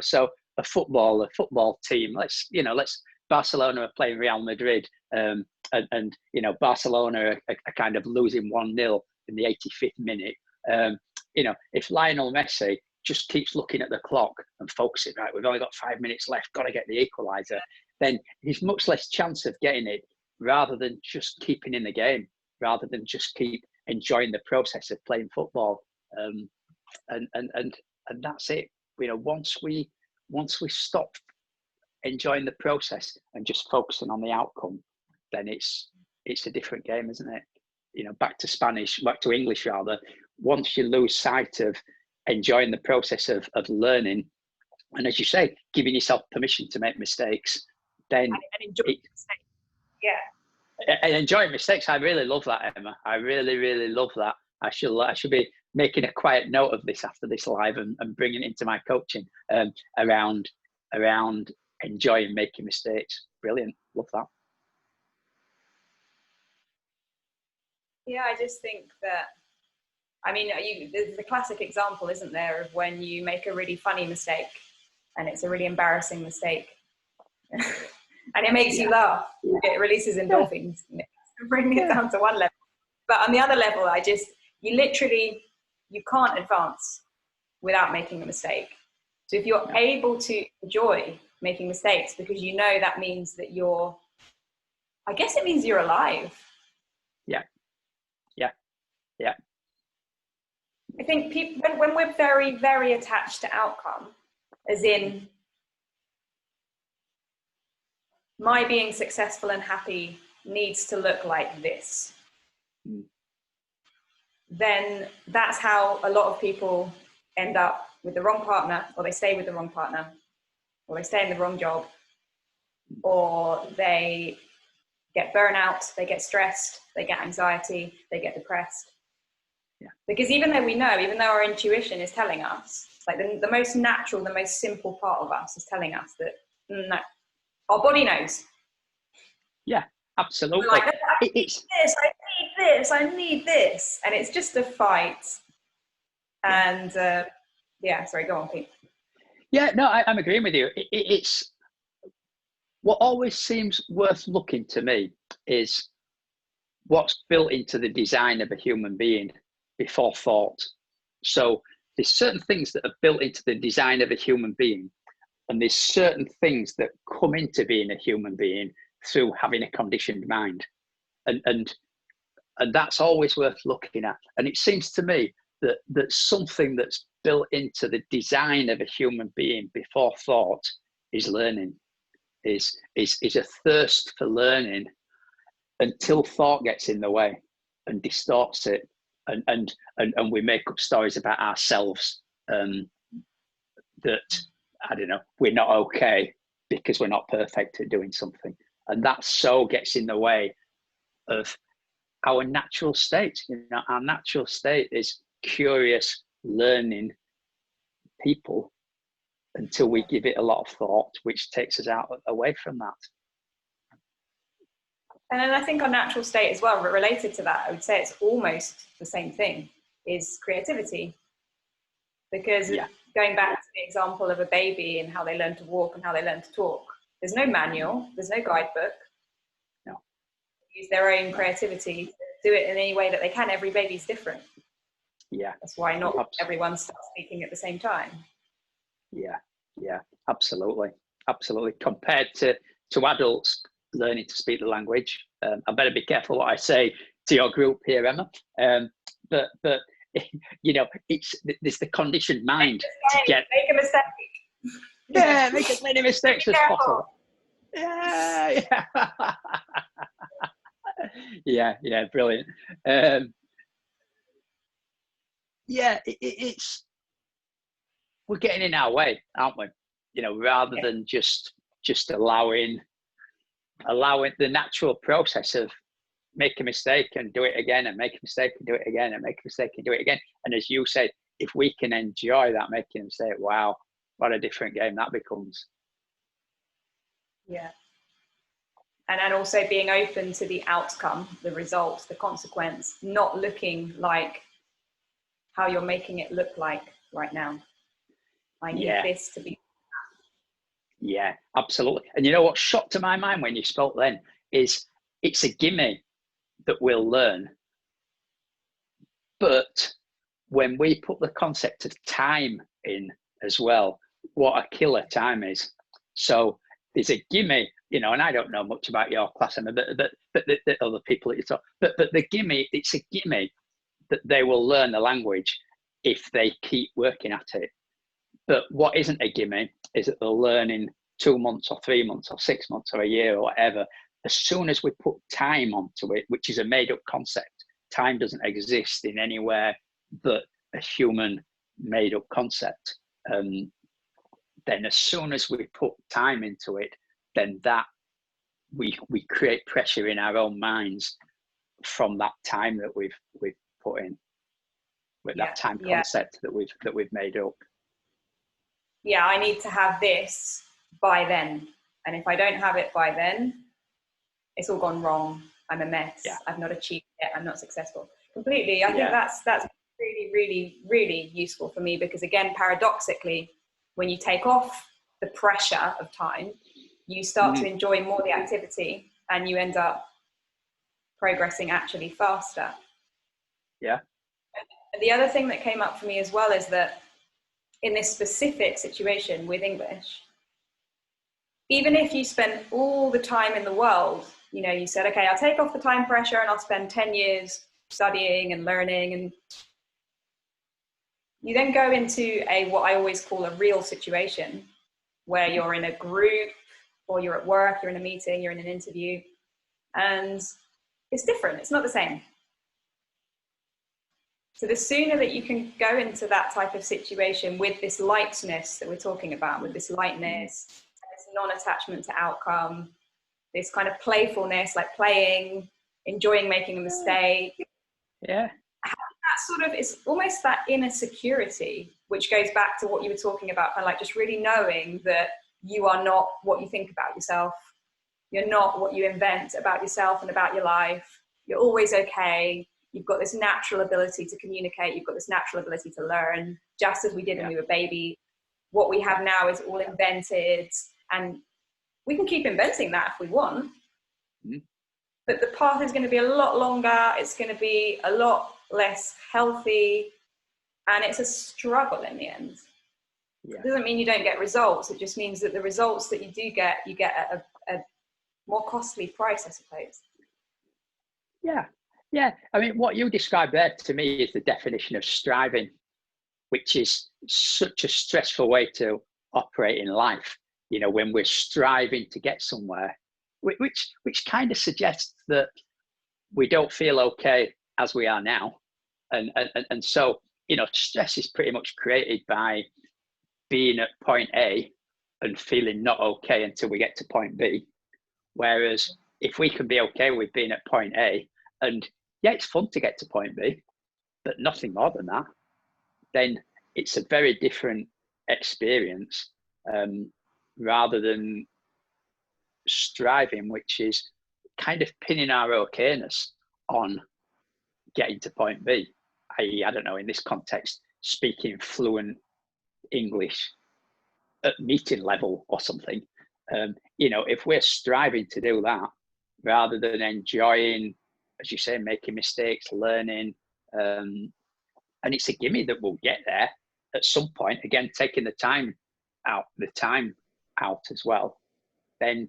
So a football team. Let's Barcelona are playing Real Madrid, and Barcelona are kind of losing 1-0 in the 85th minute. If Lionel Messi just keeps looking at the clock and focusing, right, we've only got 5 minutes left, got to get the equaliser, then he's much less chance of getting it rather than just keeping in the game, rather than just keep enjoying the process of playing football. And that's it. Once we stop enjoying the process and just focusing on the outcome, then it's it's a different game, isn't it? You know, back to English rather. Once you lose sight of enjoying the process of learning, and as you say, giving yourself permission to make mistakes, then and enjoy mistakes. Yeah. And enjoying mistakes. I really love that, Emma. I really, really love that. I should be making a quiet note of this after this live and bringing it into my coaching around enjoying making mistakes. Brilliant. Love that. Yeah, I just think that, I mean, there's the classic example, isn't there, of when you make a really funny mistake and it's a really embarrassing mistake and it makes you laugh. It releases endorphins. Bringing it down to one level. But on the other level, you can't advance without making a mistake. So if you're able to enjoy making mistakes, because you know that means that I guess it means you're alive. Yeah. I think when we're very, very attached to outcome, as in my being successful and happy needs to look like this, then that's how a lot of people end up with the wrong partner, or they stay with the wrong partner, or they stay in the wrong job, or they get burnout, they get stressed, they get anxiety, they get depressed. Yeah. Because even though our intuition is telling us, like the most natural, the most simple part of us is telling us that no, our body knows. Yeah, absolutely. We're like, I need this, and it's just a fight. And sorry, go on, Pete. Yeah, no, I'm agreeing with you. It's what always seems worth looking to me is what's built into the design of a human being before thought. So there's certain things that are built into the design of a human being, and there's certain things that come into being a human being through having a conditioned mind. And that's always worth looking at. And it seems to me that something that's built into the design of a human being before thought is learning, is a thirst for learning until thought gets in the way and distorts it. And we make up stories about ourselves that, I don't know, we're not okay because we're not perfect at doing something. And that so gets in the way of our natural state. You know, our natural state is curious, learning people until we give it a lot of thought, which takes us away from that. And then I think our natural state as well, related to that, I would say it's almost the same thing, is creativity. Because going back to the example of a baby and how they learn to walk and how they learn to talk, there's no manual, there's no guidebook. No. They use their own creativity to do it in any way that they can. Every baby's different. Yeah. That's why not everyone starts speaking at the same time. Yeah, absolutely. Compared to adults learning to speak the language, I better be careful what I say to your group here, Emma. But you know, there's the conditioned mind to make a mistake. Yeah, make as many mistakes as possible. Yeah, brilliant. It's we're getting in our way, aren't we? You know, rather than just allowing the natural process of make a mistake and do it again, and make a mistake and do it again, and make a mistake and do it again. And as you said, if we can enjoy that making a mistake, wow, what a different game that becomes. Yeah. And also being open to the outcome, the result, the consequence, not looking like how you're making it look like right now. I need this to be. Yeah, absolutely. And you know what shot to my mind when you spoke then is it's a gimme that we'll learn. But when we put the concept of time in as well, what a killer time is. So there's a gimme, you know, and I don't know much about your class, but the other people that you talk, but the gimme, it's a gimme that they will learn the language if they keep working at it. But what isn't a gimme is that they'll learn in 2 months or 3 months or 6 months or a year or whatever. as soon as we put time onto it, which is a made up concept, time doesn't exist in anywhere but a human made up concept. Then as soon as we put time into it, then that we create pressure in our own minds from that time that we've put in, with that time concept that we've made up. Yeah, I need to have this by then, and if I don't have it by then, it's all gone wrong. I'm a mess. Yeah. I've not achieved it. I'm not successful. Completely. I think that's really, really, really useful for me, because again, paradoxically, when you take off the pressure of time, you start to enjoy more the activity, and you end up progressing actually faster. Yeah. And the other thing that came up for me as well is that in this specific situation with English, even if you spend all the time in the world, you know, you said, okay, I'll take off the time pressure and I'll spend 10 years studying and learning, and you then go into what I always call a real situation, where you're in a group, or you're at work, you're in a meeting, you're in an interview, and it's different. It's not the same. So the sooner that you can go into that type of situation with this lightness that we're talking about, with this lightness, this non-attachment to outcome, this kind of playfulness, like playing, enjoying making a mistake. Yeah. That sort of, it's almost that inner security, which goes back to what you were talking about, kind of like just really knowing that you are not what you think about yourself. You're not what you invent about yourself and about your life. You're always okay. You've got this natural ability to communicate. You've got this natural ability to learn, just as we did when we were baby. What we have now is all invented, and we can keep inventing that if we want. But the path is going to be a lot longer. It's going to be a lot less healthy, and it's a struggle in the end. It doesn't mean you don't get results. It just means that the results that you do get, you get at a more costly price, I suppose. Yeah. I mean, what you described there to me is the definition of striving, which is such a stressful way to operate in life. You know, when we're striving to get somewhere, which kind of suggests that we don't feel okay as we are now. And so, you know, stress is pretty much created by being at point A and feeling not okay until we get to point B. Whereas if we can be okay with being at point A, and yeah, it's fun to get to point B, but nothing more than that, then it's a very different experience, rather than striving, which is kind of pinning our okayness on getting to point B, i.e., I don't know, in this context, speaking fluent English at meeting level or something. You know, if we're striving to do that rather than enjoying, as you say, making mistakes, learning, and it's a gimme that we'll get there at some point, again, taking the time out as well, then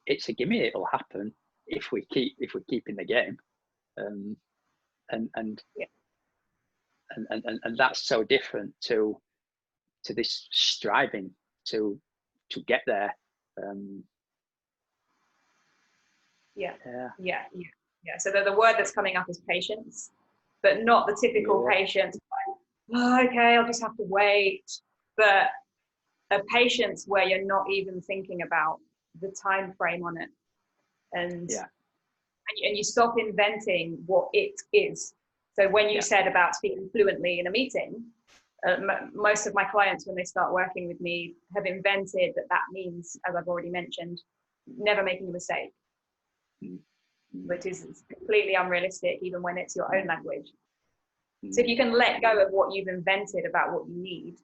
it's a gimme it'll happen if we keep in the game. And that's so different to this striving to get there. So the word that's coming up is patience, but not the typical patience, like, oh, okay, I'll just have to wait, but a patience where you're not even thinking about the time frame on it, and you stop inventing what it is. So when you said about speaking fluently in a meeting, most of my clients, when they start working with me, have invented that means, as I've already mentioned, never making a mistake, which is completely unrealistic, even when it's your own language. So if you can let go of what you've invented about what you need,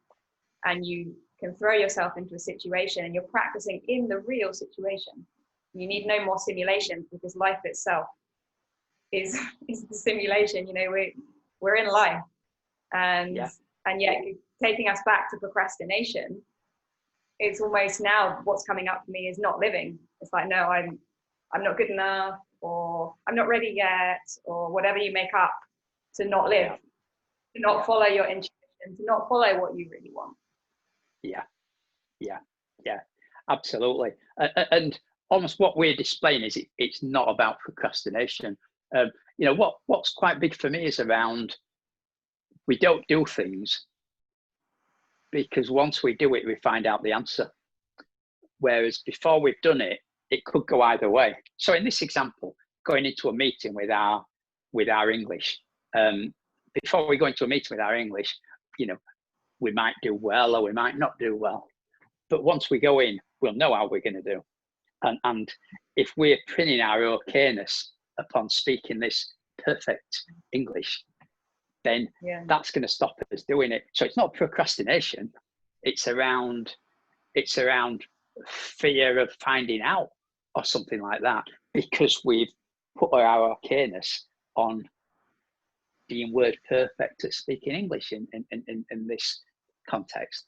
and you can throw yourself into a situation and you're practicing in the real situation, you need no more simulations, because life itself is the simulation. You know, we're in life, and yet taking us back to procrastination, it's almost now what's coming up for me is not living. It's like, no, I'm not good enough, or I'm not ready yet, or whatever you make up to not live, to not follow your intuition, to not follow what you really want. Yeah, absolutely. And almost what we're displaying is it's not about procrastination. You know, what's quite big for me is around, we don't do things because once we do it, we find out the answer. Whereas before we've done it, it could go either way. So in this example, going into a meeting with our English, before we go into a meeting with our English, you know, we might do well or we might not do well. But once we go in, we'll know how we're going to do. And if we're pinning our okayness upon speaking this perfect English, then that's going to stop us doing it. So it's not procrastination. It's around fear of finding out or something like that, because we've put our okayness on being word perfect at speaking English in this context.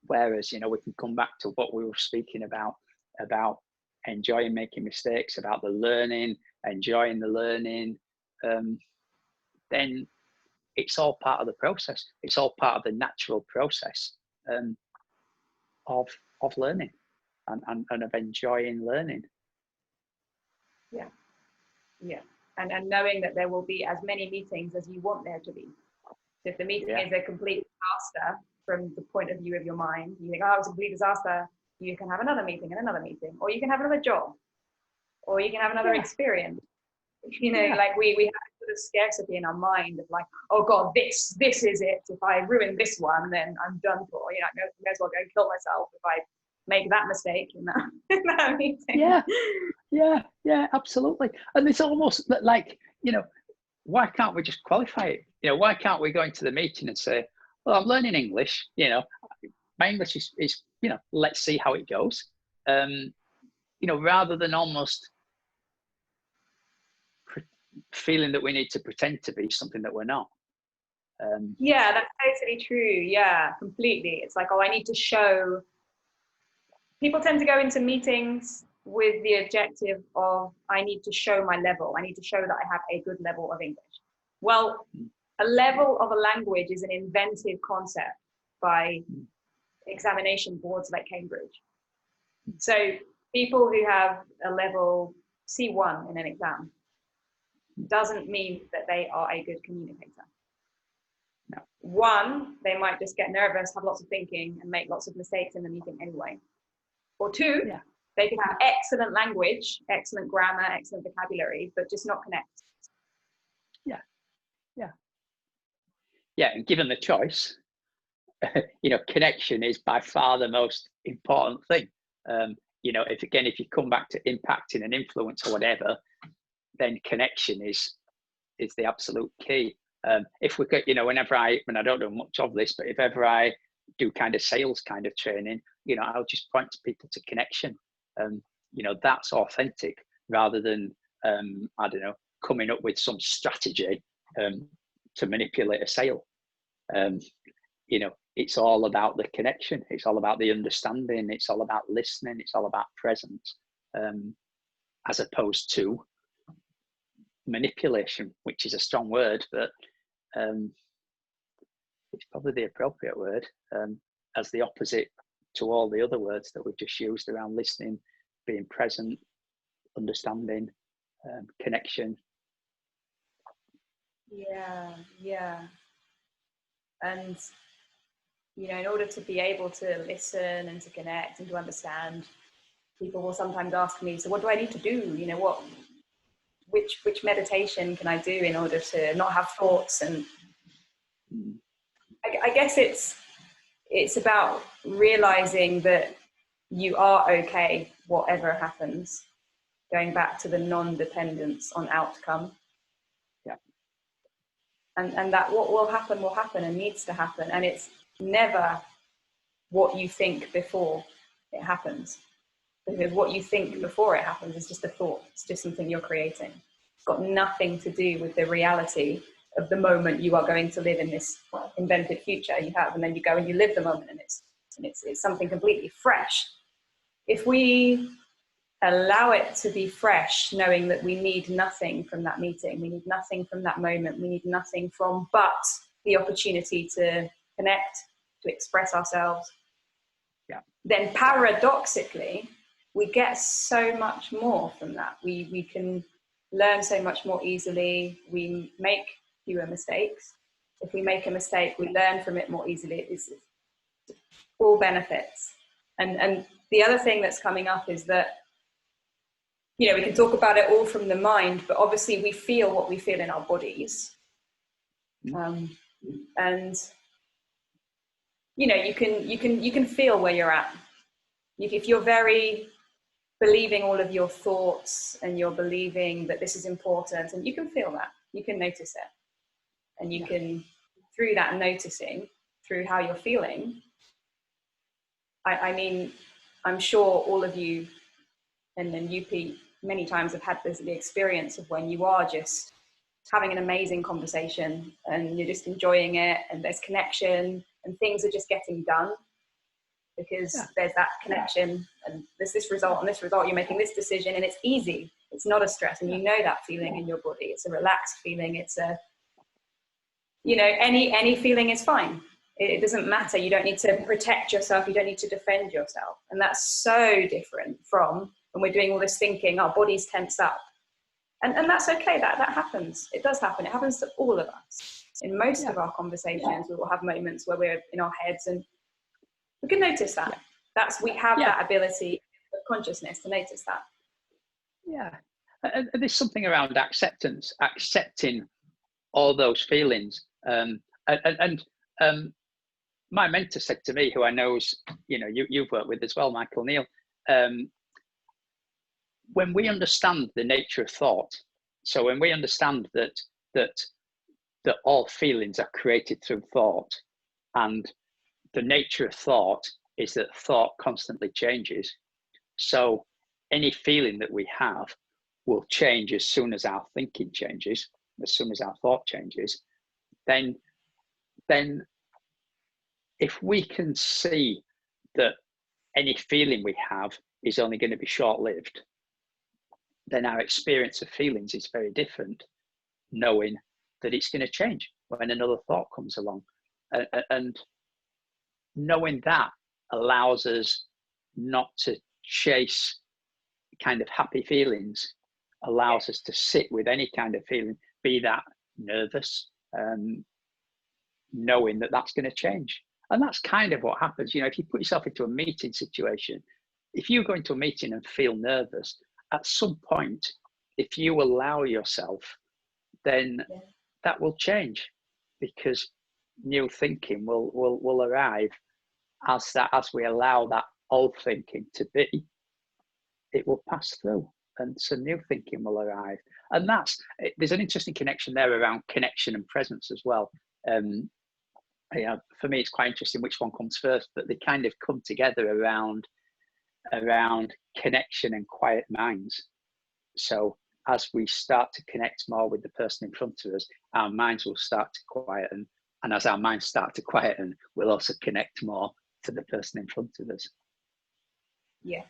Whereas, you know, we can come back to what we were speaking about enjoying making mistakes, about the learning, enjoying the learning, then it's all part of the process. It's all part of the natural process of learning and of enjoying learning. Yeah, yeah. And knowing that there will be as many meetings as you want there to be. So if the meeting is a complete disaster from the point of view of your mind, you think, oh, it was a complete disaster, you can have another meeting and another meeting, or you can have another job, or you can have another experience. You know, like we have sort of scarcity in our mind of like, oh God, this is it. If I ruin this one, then I'm done for. You know, I may as well go kill myself if I make that mistake in that meeting. Yeah, absolutely. And it's almost like, you know, why can't we just qualify it? You know, why can't we go into the meeting and say, well, I'm learning English, you know, my English is you know, let's see how it goes. You know, rather than almost feeling that we need to pretend to be something that we're not. Yeah, that's totally true. Yeah, completely. It's like, oh, I need to show. People tend to go into meetings with the objective of, I need to show my level. I need to show that I have a good level of English. Well, a level of a language is an invented concept by examination boards like Cambridge. So people who have a level C1 in an exam doesn't mean that they are a good communicator. No. One, they might just get nervous, have lots of thinking, and make lots of mistakes in the meeting anyway. Or two, they could have excellent language, excellent grammar, excellent vocabulary, but just not connect. Yeah, and given the choice, you know, connection is by far the most important thing. You know, if you come back to impacting and influence or whatever, then connection is the absolute key. If we could, you know, when I don't do much of this, but if ever I do kind of sales kind of training, you know, I'll just point to people to connection. You know, that's authentic rather than, I don't know, coming up with some strategy to manipulate a sale. You know, it's all about the connection. It's all about the understanding. It's all about listening. It's all about presence, as opposed to manipulation, which is a strong word, but it's probably the appropriate word as the opposite to all the other words that we've just used around listening, being present, understanding, connection. Yeah. And, you know, in order to be able to listen and to connect and to understand, people will sometimes ask me, so what do I need to do? You know, which meditation can I do in order to not have thoughts? And I guess it's about realizing that you are okay, whatever happens, going back to the non-dependence on outcome. And that what will happen and needs to happen. And it's never what you think before it happens. Because what you think before it happens is just a thought. It's just something you're creating. It's got nothing to do with the reality of the moment you are going to live in this invented future you have. And then you go and you live the moment, and it's something completely fresh. If we allow it to be fresh, knowing that we need nothing from that meeting, we need nothing from that moment, we need nothing from but the opportunity to connect, to express ourselves, then paradoxically, we get so much more from that. We can learn so much more easily. We make fewer mistakes. If we make a mistake, we learn from it more easily. It's all benefits. And the other thing that's coming up is that, you know, we can talk about it all from the mind, but obviously we feel what we feel in our bodies. And you know, you can feel where you're at. If you're very believing all of your thoughts and you're believing that this is important, and you can feel that, you can notice it, and you can, through that noticing, through how you're feeling, I mean, I'm sure all of you, and then you, Pete, many times have had the experience of when you are just having an amazing conversation and you're just enjoying it, and there's connection and things are just getting done because there's that connection and there's this result and this result, you're making this decision and it's easy. It's not a stress, and you know that feeling in your body. It's a relaxed feeling. It's a, you know, any feeling is fine. It doesn't matter. You don't need to protect yourself. You don't need to defend yourself. And that's so different from when we're doing all this thinking, our bodies tense up. And that's okay. That happens. It does happen. It happens to all of us. In most of our conversations, we will have moments where we're in our heads, and we can notice that. We have that ability of consciousness to notice that. Yeah. There's something around acceptance, accepting all those feelings. My mentor said to me, who I know's, you know, you've worked with as well, Michael Neal, when we understand the nature of thought, so when we understand that all feelings are created through thought, and the nature of thought is that thought constantly changes. So any feeling that we have will change as soon as our thinking changes, as soon as our thought changes. Then if we can see that any feeling we have is only going to be short-lived, then our experience of feelings is very different, knowing that it's going to change when another thought comes along. And knowing that allows us not to chase kind of happy feelings, allows us to sit with any kind of feeling, be that nervous, knowing that that's going to change. And that's kind of what happens. You know, if you put yourself into a meeting situation, if you go into a meeting and feel nervous, at some point, if you allow yourself, then that will change, because new thinking will arrive as we allow that old thinking to be. It will pass through, and so new thinking will arrive. And there's an interesting connection there around connection and presence as well. You know, for me, it's quite interesting which one comes first, but they kind of come together around connection and quiet minds. So as we start to connect more with the person in front of us, our minds will start to quieten. And as our minds start to quieten, we'll also connect more to the person in front of us. Yeah.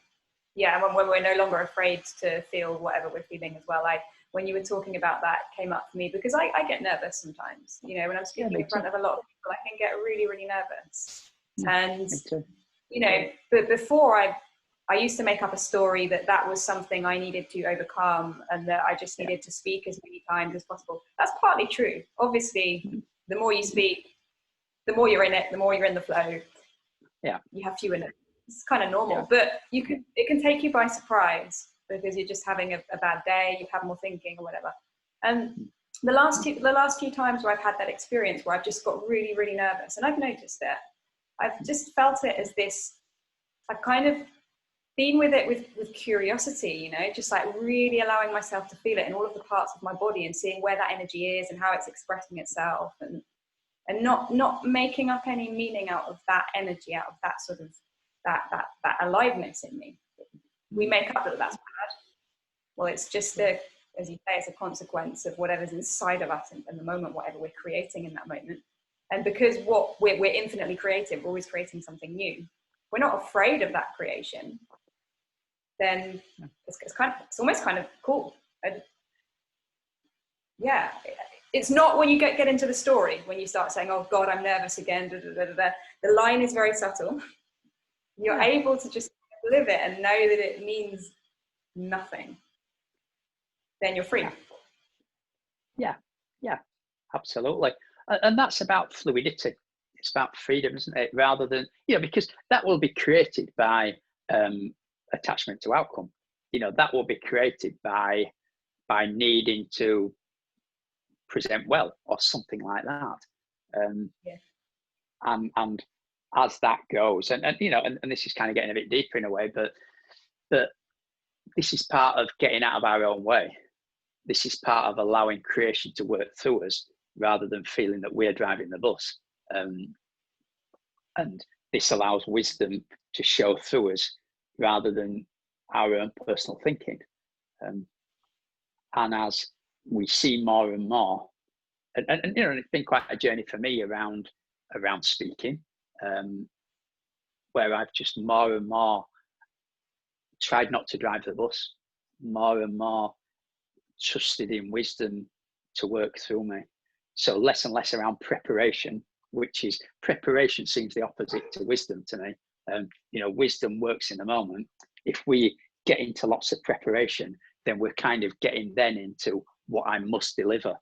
Yeah, and when we're no longer afraid to feel whatever we're feeling as well. When you were talking about that, it came up for me because I get nervous sometimes. You know, when I'm speaking in front of a lot of people, I can get really, really nervous. And, you know, but before I used to make up a story that was something I needed to overcome, and that I just needed to speak as many times as possible. That's partly true. Obviously, the more you speak, the more you're in it, the more you're in the flow. Yeah. You have fewer nerves. It's kind of normal, but it can take you by surprise because you're just having a bad day, you've had more thinking or whatever. And the last few times where I've had that experience where I've just got really, really nervous, and I've noticed it, I've just felt it as this, I've kind of been with it with curiosity, you know, just like really allowing myself to feel it in all of the parts of my body and seeing where that energy is and how it's expressing itself, and not making up any meaning out of that energy, out of that sort of that aliveness in me. We make up that that's bad. Well, it's just as you say, it's a consequence of whatever's inside of us in the moment, whatever we're creating in that moment. And because we're infinitely creative, we're always creating something new. We're not afraid of that creation. Then it's almost kind of cool. Yeah, it's not when you get into the story, when you start saying, "Oh God, I'm nervous again." Da, da, da, da, da. The line is very subtle. You're able to just live it and know that it means nothing, then you're free. Yeah, absolutely. And that's about fluidity. It's about freedom, isn't it? Rather than, because that will be created by attachment to outcome. That will be created by needing to present well or something like that. And as that goes, and this is kind of getting a bit deeper in a way, but this is part of getting out of our own way. This is part of allowing creation to work through us rather than feeling that we're driving the bus. And this allows wisdom to show through us rather than our own personal thinking. And as we see more and more, and it's been quite a journey for me around speaking, where I've just more and more tried not to drive the bus, more and more trusted in wisdom to work through me. So less and less around preparation, which is preparation seems the opposite to wisdom to me. Wisdom works in the moment. If we get into lots of preparation, then we're kind of getting then into what I must deliver.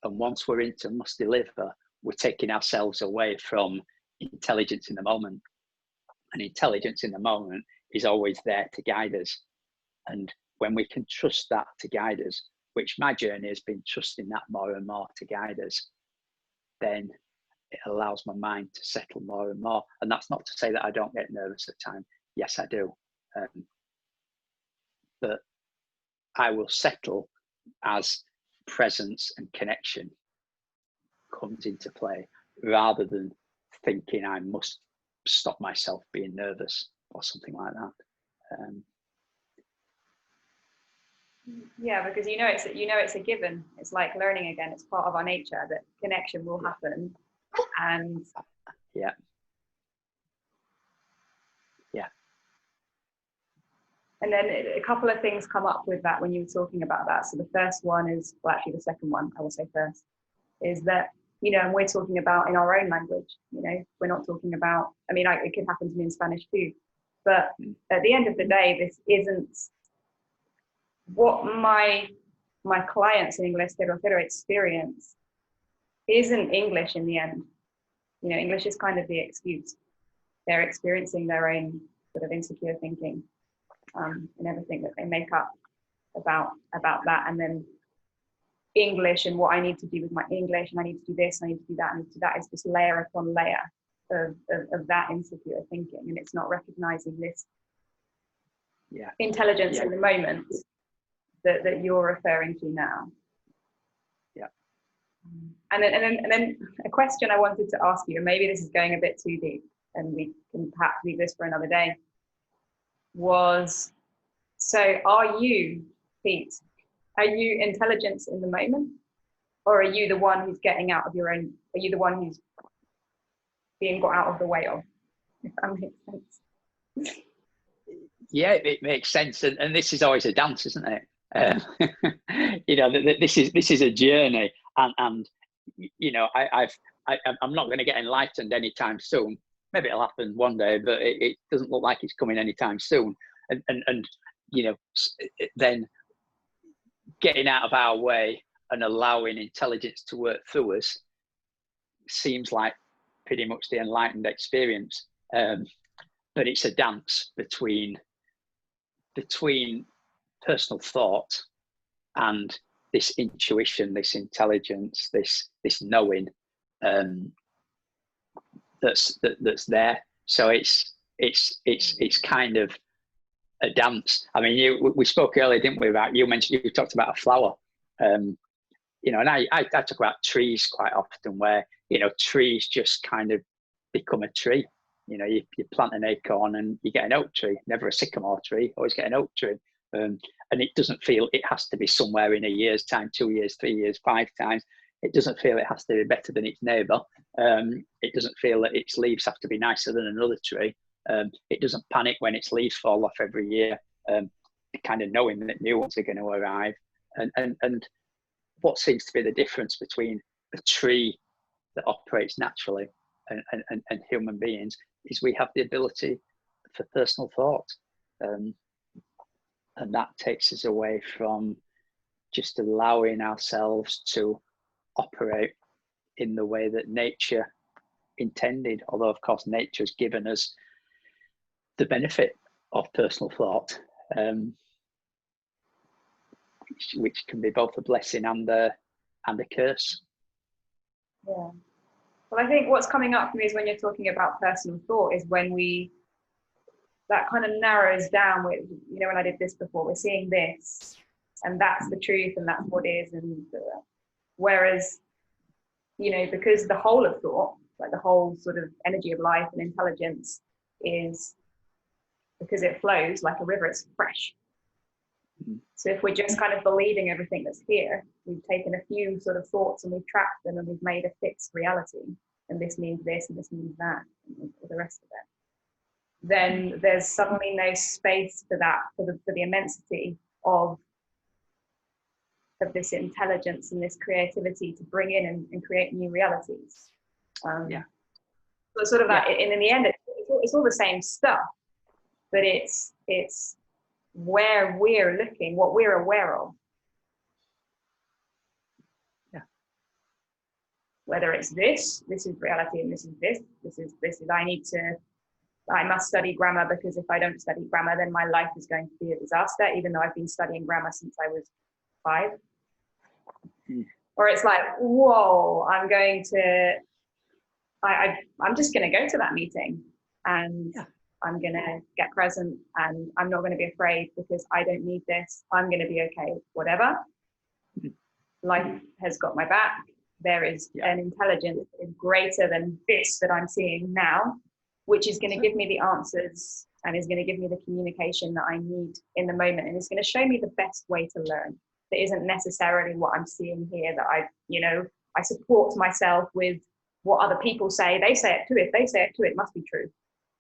And once we're into must deliver, we're taking ourselves away from intelligence in the moment. And intelligence in the moment is always there to guide us. And when we can trust that to guide us, which my journey has been trusting that more and more to guide us, then it allows my mind to settle more and more. And that's not to say that I don't get nervous at times. Yes, I do. But I will settle as presence and connection comes into play, rather than thinking I must stop myself being nervous or something like that. Yeah, because it's a given. It's like learning again. It's part of our nature that connection will happen. And yeah. And then a couple of things come up with that when you were talking about that. So the first one is, well, actually the second one, I will say first, is that, and we're talking about in our own language, we're not talking about, it could happen to me in Spanish too. But at the end of the day, this isn't what my clients in Inglés Cero experience isn't English in the end. English is kind of the excuse. They're experiencing their own sort of insecure thinking. And everything that they make up about that, and then English and what I need to do with my English, and I need to do this, I need to do that, I need to do that, is just layer upon layer of that insecure thinking, and it's not recognizing this intelligence in the moment that you're referring to now. And then a question I wanted to ask you, and maybe this is going a bit too deep, and we can perhaps leave this for another day. So are you, Pete, are you intelligence in the moment, or are you the one who's getting out of your own, are you the one who's being got out of the way of, if that makes sense? Yeah, it makes sense. And this is always a dance, isn't it? This is a journey, and I'm not going to get enlightened anytime soon. Maybe it'll happen one day, but it doesn't look like it's coming anytime soon. And then getting out of our way and allowing intelligence to work through us seems like pretty much the enlightened experience. But it's a dance between personal thought and this intuition, this intelligence, this knowing that's there. So it's kind of a dance. We spoke earlier, didn't we, about, you talked about a flower, and I talk about trees quite often, where trees just kind of become a tree. You plant an acorn and you get an oak tree, never a sycamore tree, always get an oak tree. And it doesn't feel it has to be somewhere in a year's time, 2 years, 3 years, 5 times. It doesn't feel it has to be better than its neighbour. It doesn't feel that its leaves have to be nicer than another tree. It doesn't panic when its leaves fall off every year, kind of knowing that new ones are going to arrive. And what seems to be the difference between a tree that operates naturally and human beings is we have the ability for personal thought. And that takes us away from just allowing ourselves to operate in the way that nature intended, although of course nature has given us the benefit of personal thought, which can be both a blessing and a curse. Yeah. Well, I think what's coming up for me is when you're talking about personal thought is when that kind of narrows down with, you know, when I did this before, we're seeing this and that's the truth and that's what is. And whereas, you know, because the whole of thought, like the whole sort of energy of life and intelligence is, because it flows like a river, it's fresh. So if we're just kind of believing everything that's here, we've taken a few sort of thoughts and we've tracked them and we've made a fixed reality, and this means this and this means that, and the rest of it, then there's suddenly no space for that, for the immensity of this intelligence and this creativity to bring in and create new realities. So sort of that, and in the end, it's all the same stuff, but it's where we're looking, what we're aware of. Yeah. Whether it's this is reality, and this is I must study grammar, because if I don't study grammar, then my life is going to be a disaster, even though I've been studying grammar since I was 5. Or it's like, whoa, I'm just going to go to that meeting, and I'm going to get present, and I'm not going to be afraid because I don't need this. I'm going to be okay, whatever. Life has got my back. There is an intelligence that is greater than this that I'm seeing now, which is going to give me the answers and is going to give me the communication that I need in the moment. And it's going to show me the best way to learn. That isn't necessarily what I'm seeing here, that I support myself with what other people say. They say it too. If they say it too, it must be true.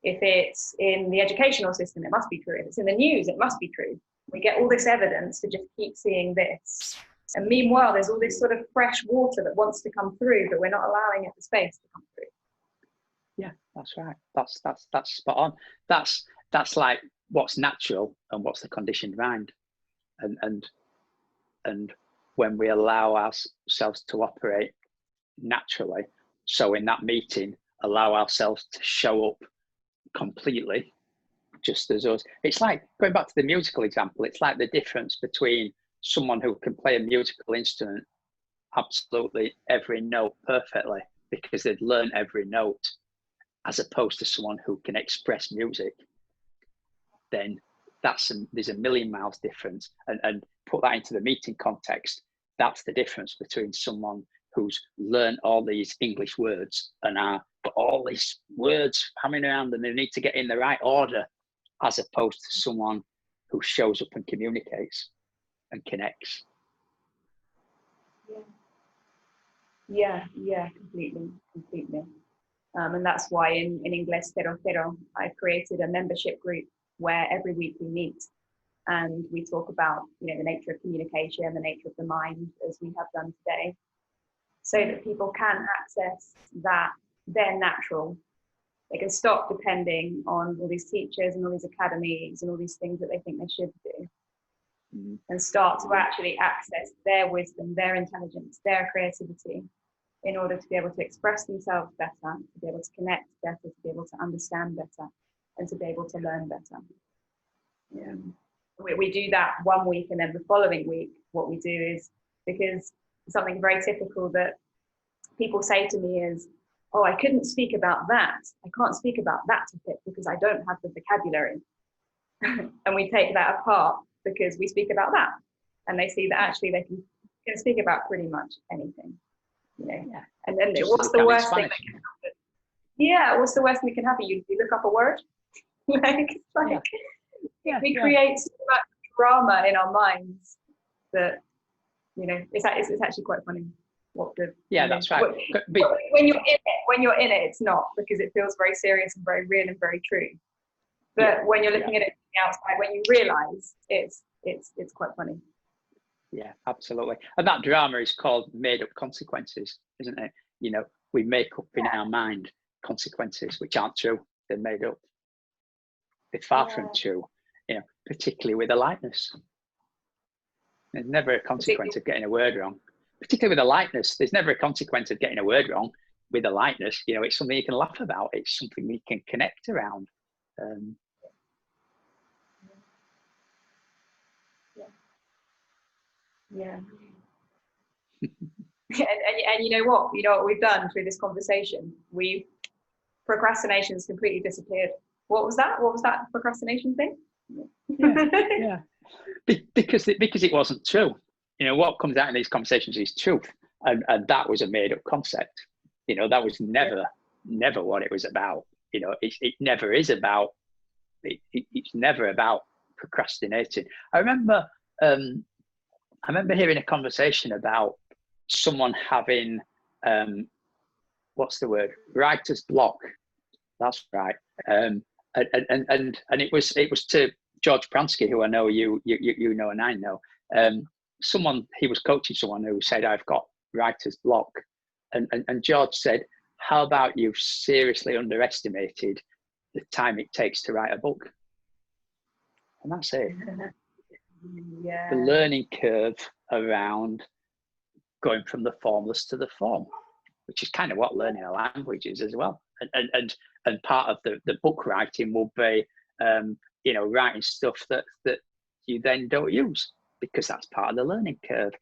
If it's in the educational system, it must be true. If it's in the news, it must be true. We get all this evidence to just keep seeing this. And meanwhile, there's all this sort of fresh water that wants to come through, but we're not allowing it the space to come through. Yeah, that's right. That's spot on. That's like what's natural and what's the conditioned mind. And when we allow ourselves to operate naturally, so in that meeting, allow ourselves to show up completely, just as us. It's like, going back to the musical example, it's like the difference between someone who can play a musical instrument absolutely every note perfectly because they've learned every note, as opposed to someone who can express music. Then there's a million miles difference. And put that into the meeting context, that's the difference between someone who's learned all these English words and got all these words coming around and they need to get in the right order, as opposed to someone who shows up and communicates and connects. Yeah, completely. And that's why in English, I created a membership group where every week we meet and we talk about, the nature of communication, the nature of the mind, as we have done today, so that people can access that they're natural. They can stop depending on all these teachers and all these academies and all these things that they think they should do, and start to actually access their wisdom, their intelligence, their creativity, in order to be able to express themselves better, to be able to connect better, to be able to understand better, and to be able to learn better. We do that one week, and then the following week, what we do is, because something very typical that people say to me is, oh, I couldn't speak about that. I can't speak about that topic because I don't have the vocabulary. And we take that apart because we speak about that. And they see that actually they can speak about pretty much anything. And then what's the worst thing that can happen? Yeah, what's the worst thing that can happen? You look up a word. We create so much drama in our minds that it's actually quite funny. That's right. When you're in it, it's not, because it feels very serious and very real and very true. But when you're looking at it from the outside, when you realise it's quite funny. Yeah, absolutely. And that drama is called made up consequences, isn't it? We make up in our mind consequences which aren't true. They're made up. They're far from true. you know, particularly with a lightness. There's never a consequence of getting a word wrong. Particularly with a lightness, there's never a consequence of getting a word wrong. With a lightness, you know, it's something you can laugh about. It's something we can connect around. Yeah. And you know what? You know what we've done through this conversation? Procrastination's completely disappeared. What was that? What was that procrastination thing? Yeah. Because it wasn't true. You know, what comes out in these conversations is truth, and that was a made-up concept. You know, that was never what it was about. You know, it never is about. It's never about procrastinating. I remember hearing a conversation about someone having what's the word? Writer's block. That's right. And it was to George Pransky, who I know you know and I know. He was coaching someone who said, I've got writer's block. And George said, how about you've seriously underestimated the time it takes to write a book? And that's it. Yeah. The learning curve around going from the formless to the form, which is kind of what learning a language is as well. And part of the book writing will be, you know, writing stuff that you then don't use, because that's part of the learning curve.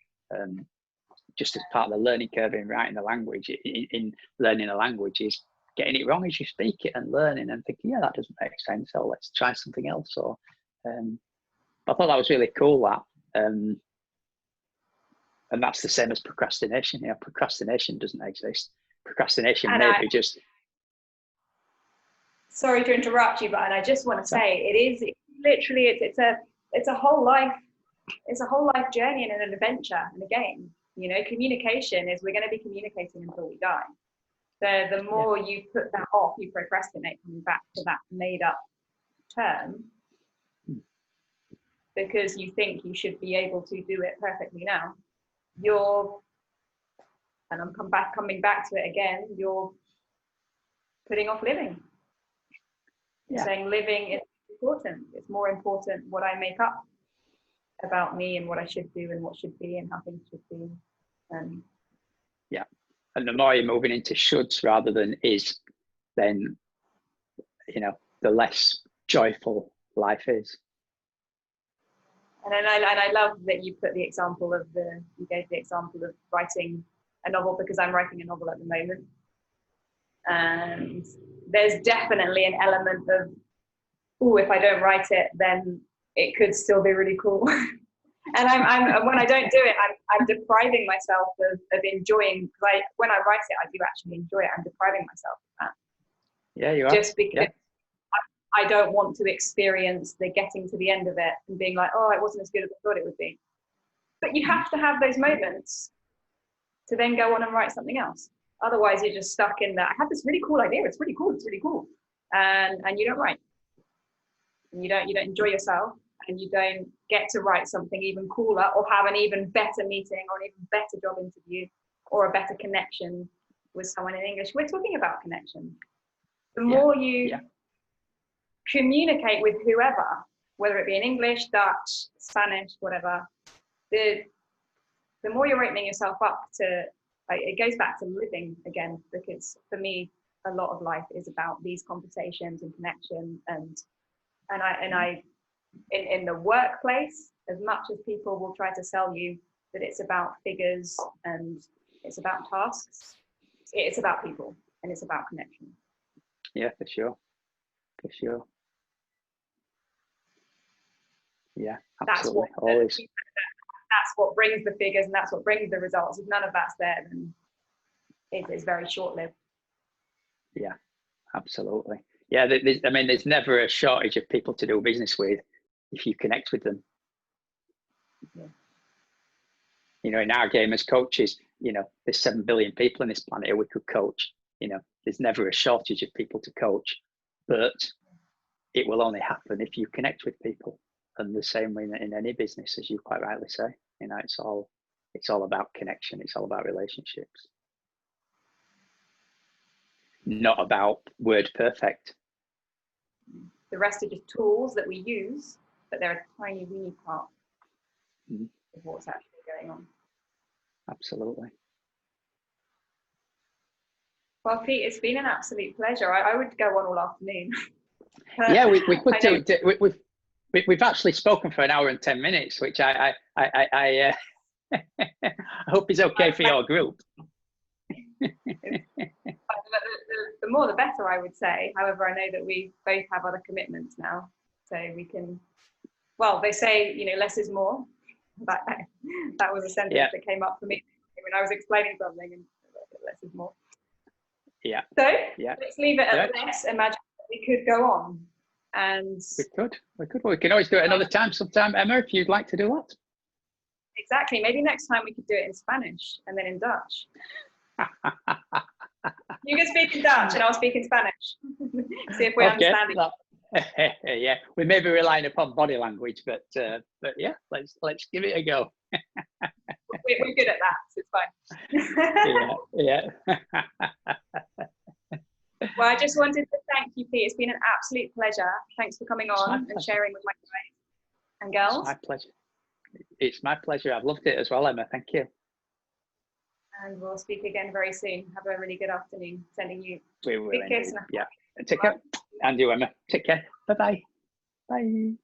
Just as part of the learning curve in writing the language, in learning a language, is getting it wrong as you speak it and learning and thinking, yeah, that doesn't make sense, or let's try something else. Or I thought that was really cool, that. And that's the same as procrastination. You know, procrastination doesn't exist. Procrastination maybe just. Sorry to interrupt you, but I just want to say it's literally it's a whole life journey and an adventure and a game. You know, communication is, we're going to be communicating until we die. So the more you put that off, you procrastinate, coming back to that made up term, because you think you should be able to do it perfectly now. I'm coming back to it again, you're putting off living. You're saying living is important. It's more important what I make up about me and what I should do and what should be and how things should be. And the more you're moving into shoulds rather than is, then, you know, the less joyful life is. And I love that you put the example of you gave the example of writing a novel, because I'm writing a novel at the moment. And there's definitely an element of, oh, if I don't write it, then it could still be really cool. And I'm when I don't do it, I'm depriving myself of enjoying. Like when I write it, I do actually enjoy it. I'm depriving myself of that. Yeah, you are. Just because I don't want to experience the getting to the end of it and being like, oh, it wasn't as good as I thought it would be. But you have to have those moments to then go on and write something else. Otherwise, you're just stuck in that. I had this really cool idea. It's really cool. It's really cool. And you don't write. And you don't enjoy yourself. And you don't get to write something even cooler, or have an even better meeting, or an even better job interview, or a better connection with someone in English. We're talking about connection. The more you communicate with whoever, whether it be in English, Dutch, Spanish, whatever, the more you're opening yourself up to, it goes back to living again, because for me, a lot of life is about these conversations and connection. And I in the workplace, as much as people will try to sell you that it's about figures and it's about tasks, it's about people and it's about connection. Yeah, for sure. Yeah, absolutely. That's what brings the figures and that's what brings the results. If none of that's there, then it's very short-lived. Yeah, absolutely. Yeah, there's never a shortage of people to do business with if you connect with them. Yeah. You know, in our game as coaches, you know, there's 7 billion people on this planet who we could coach. You know, there's never a shortage of people to coach, but it will only happen if you connect with people. And the same way in any business, as you quite rightly say, you know, it's all about connection. It's all about relationships, not about word perfect. The rest are just tools that we use but they're a tiny, weeny part Mm. of what's actually going on. Absolutely. Well, Pete, it's been an absolute pleasure. I would go on all afternoon. Yeah, we could do it. We've actually spoken for an hour and 10 minutes, which I hope is okay for your group. The more the better, I would say. However, I know that we both have other commitments now, so we can. Well, they say, you know, less is more. That was a sentence that came up for me when I was explaining something, and less is more. Yeah. So let's leave it at less. Imagine that we could go on, and we could. We can always do it another time, sometime, Emma, if you'd like to do that. Exactly. Maybe next time we could do it in Spanish and then in Dutch. You can speak in Dutch and I'll speak in Spanish. See if we understand each other. Yeah, we may be relying upon body language, but yeah, let's give it a go. We're good at that, so it's fine. Yeah. Well, I just wanted to thank you, Pete. It's been an absolute pleasure. Thanks for coming on and sharing with my guys and girls. It's my pleasure. It's my pleasure. I've loved it as well, Emma. Thank you. And we'll speak again very soon. Have a really good afternoon. Sending you big kiss. Yeah. Take care. And you, Emma. Take care. Bye-bye. Bye.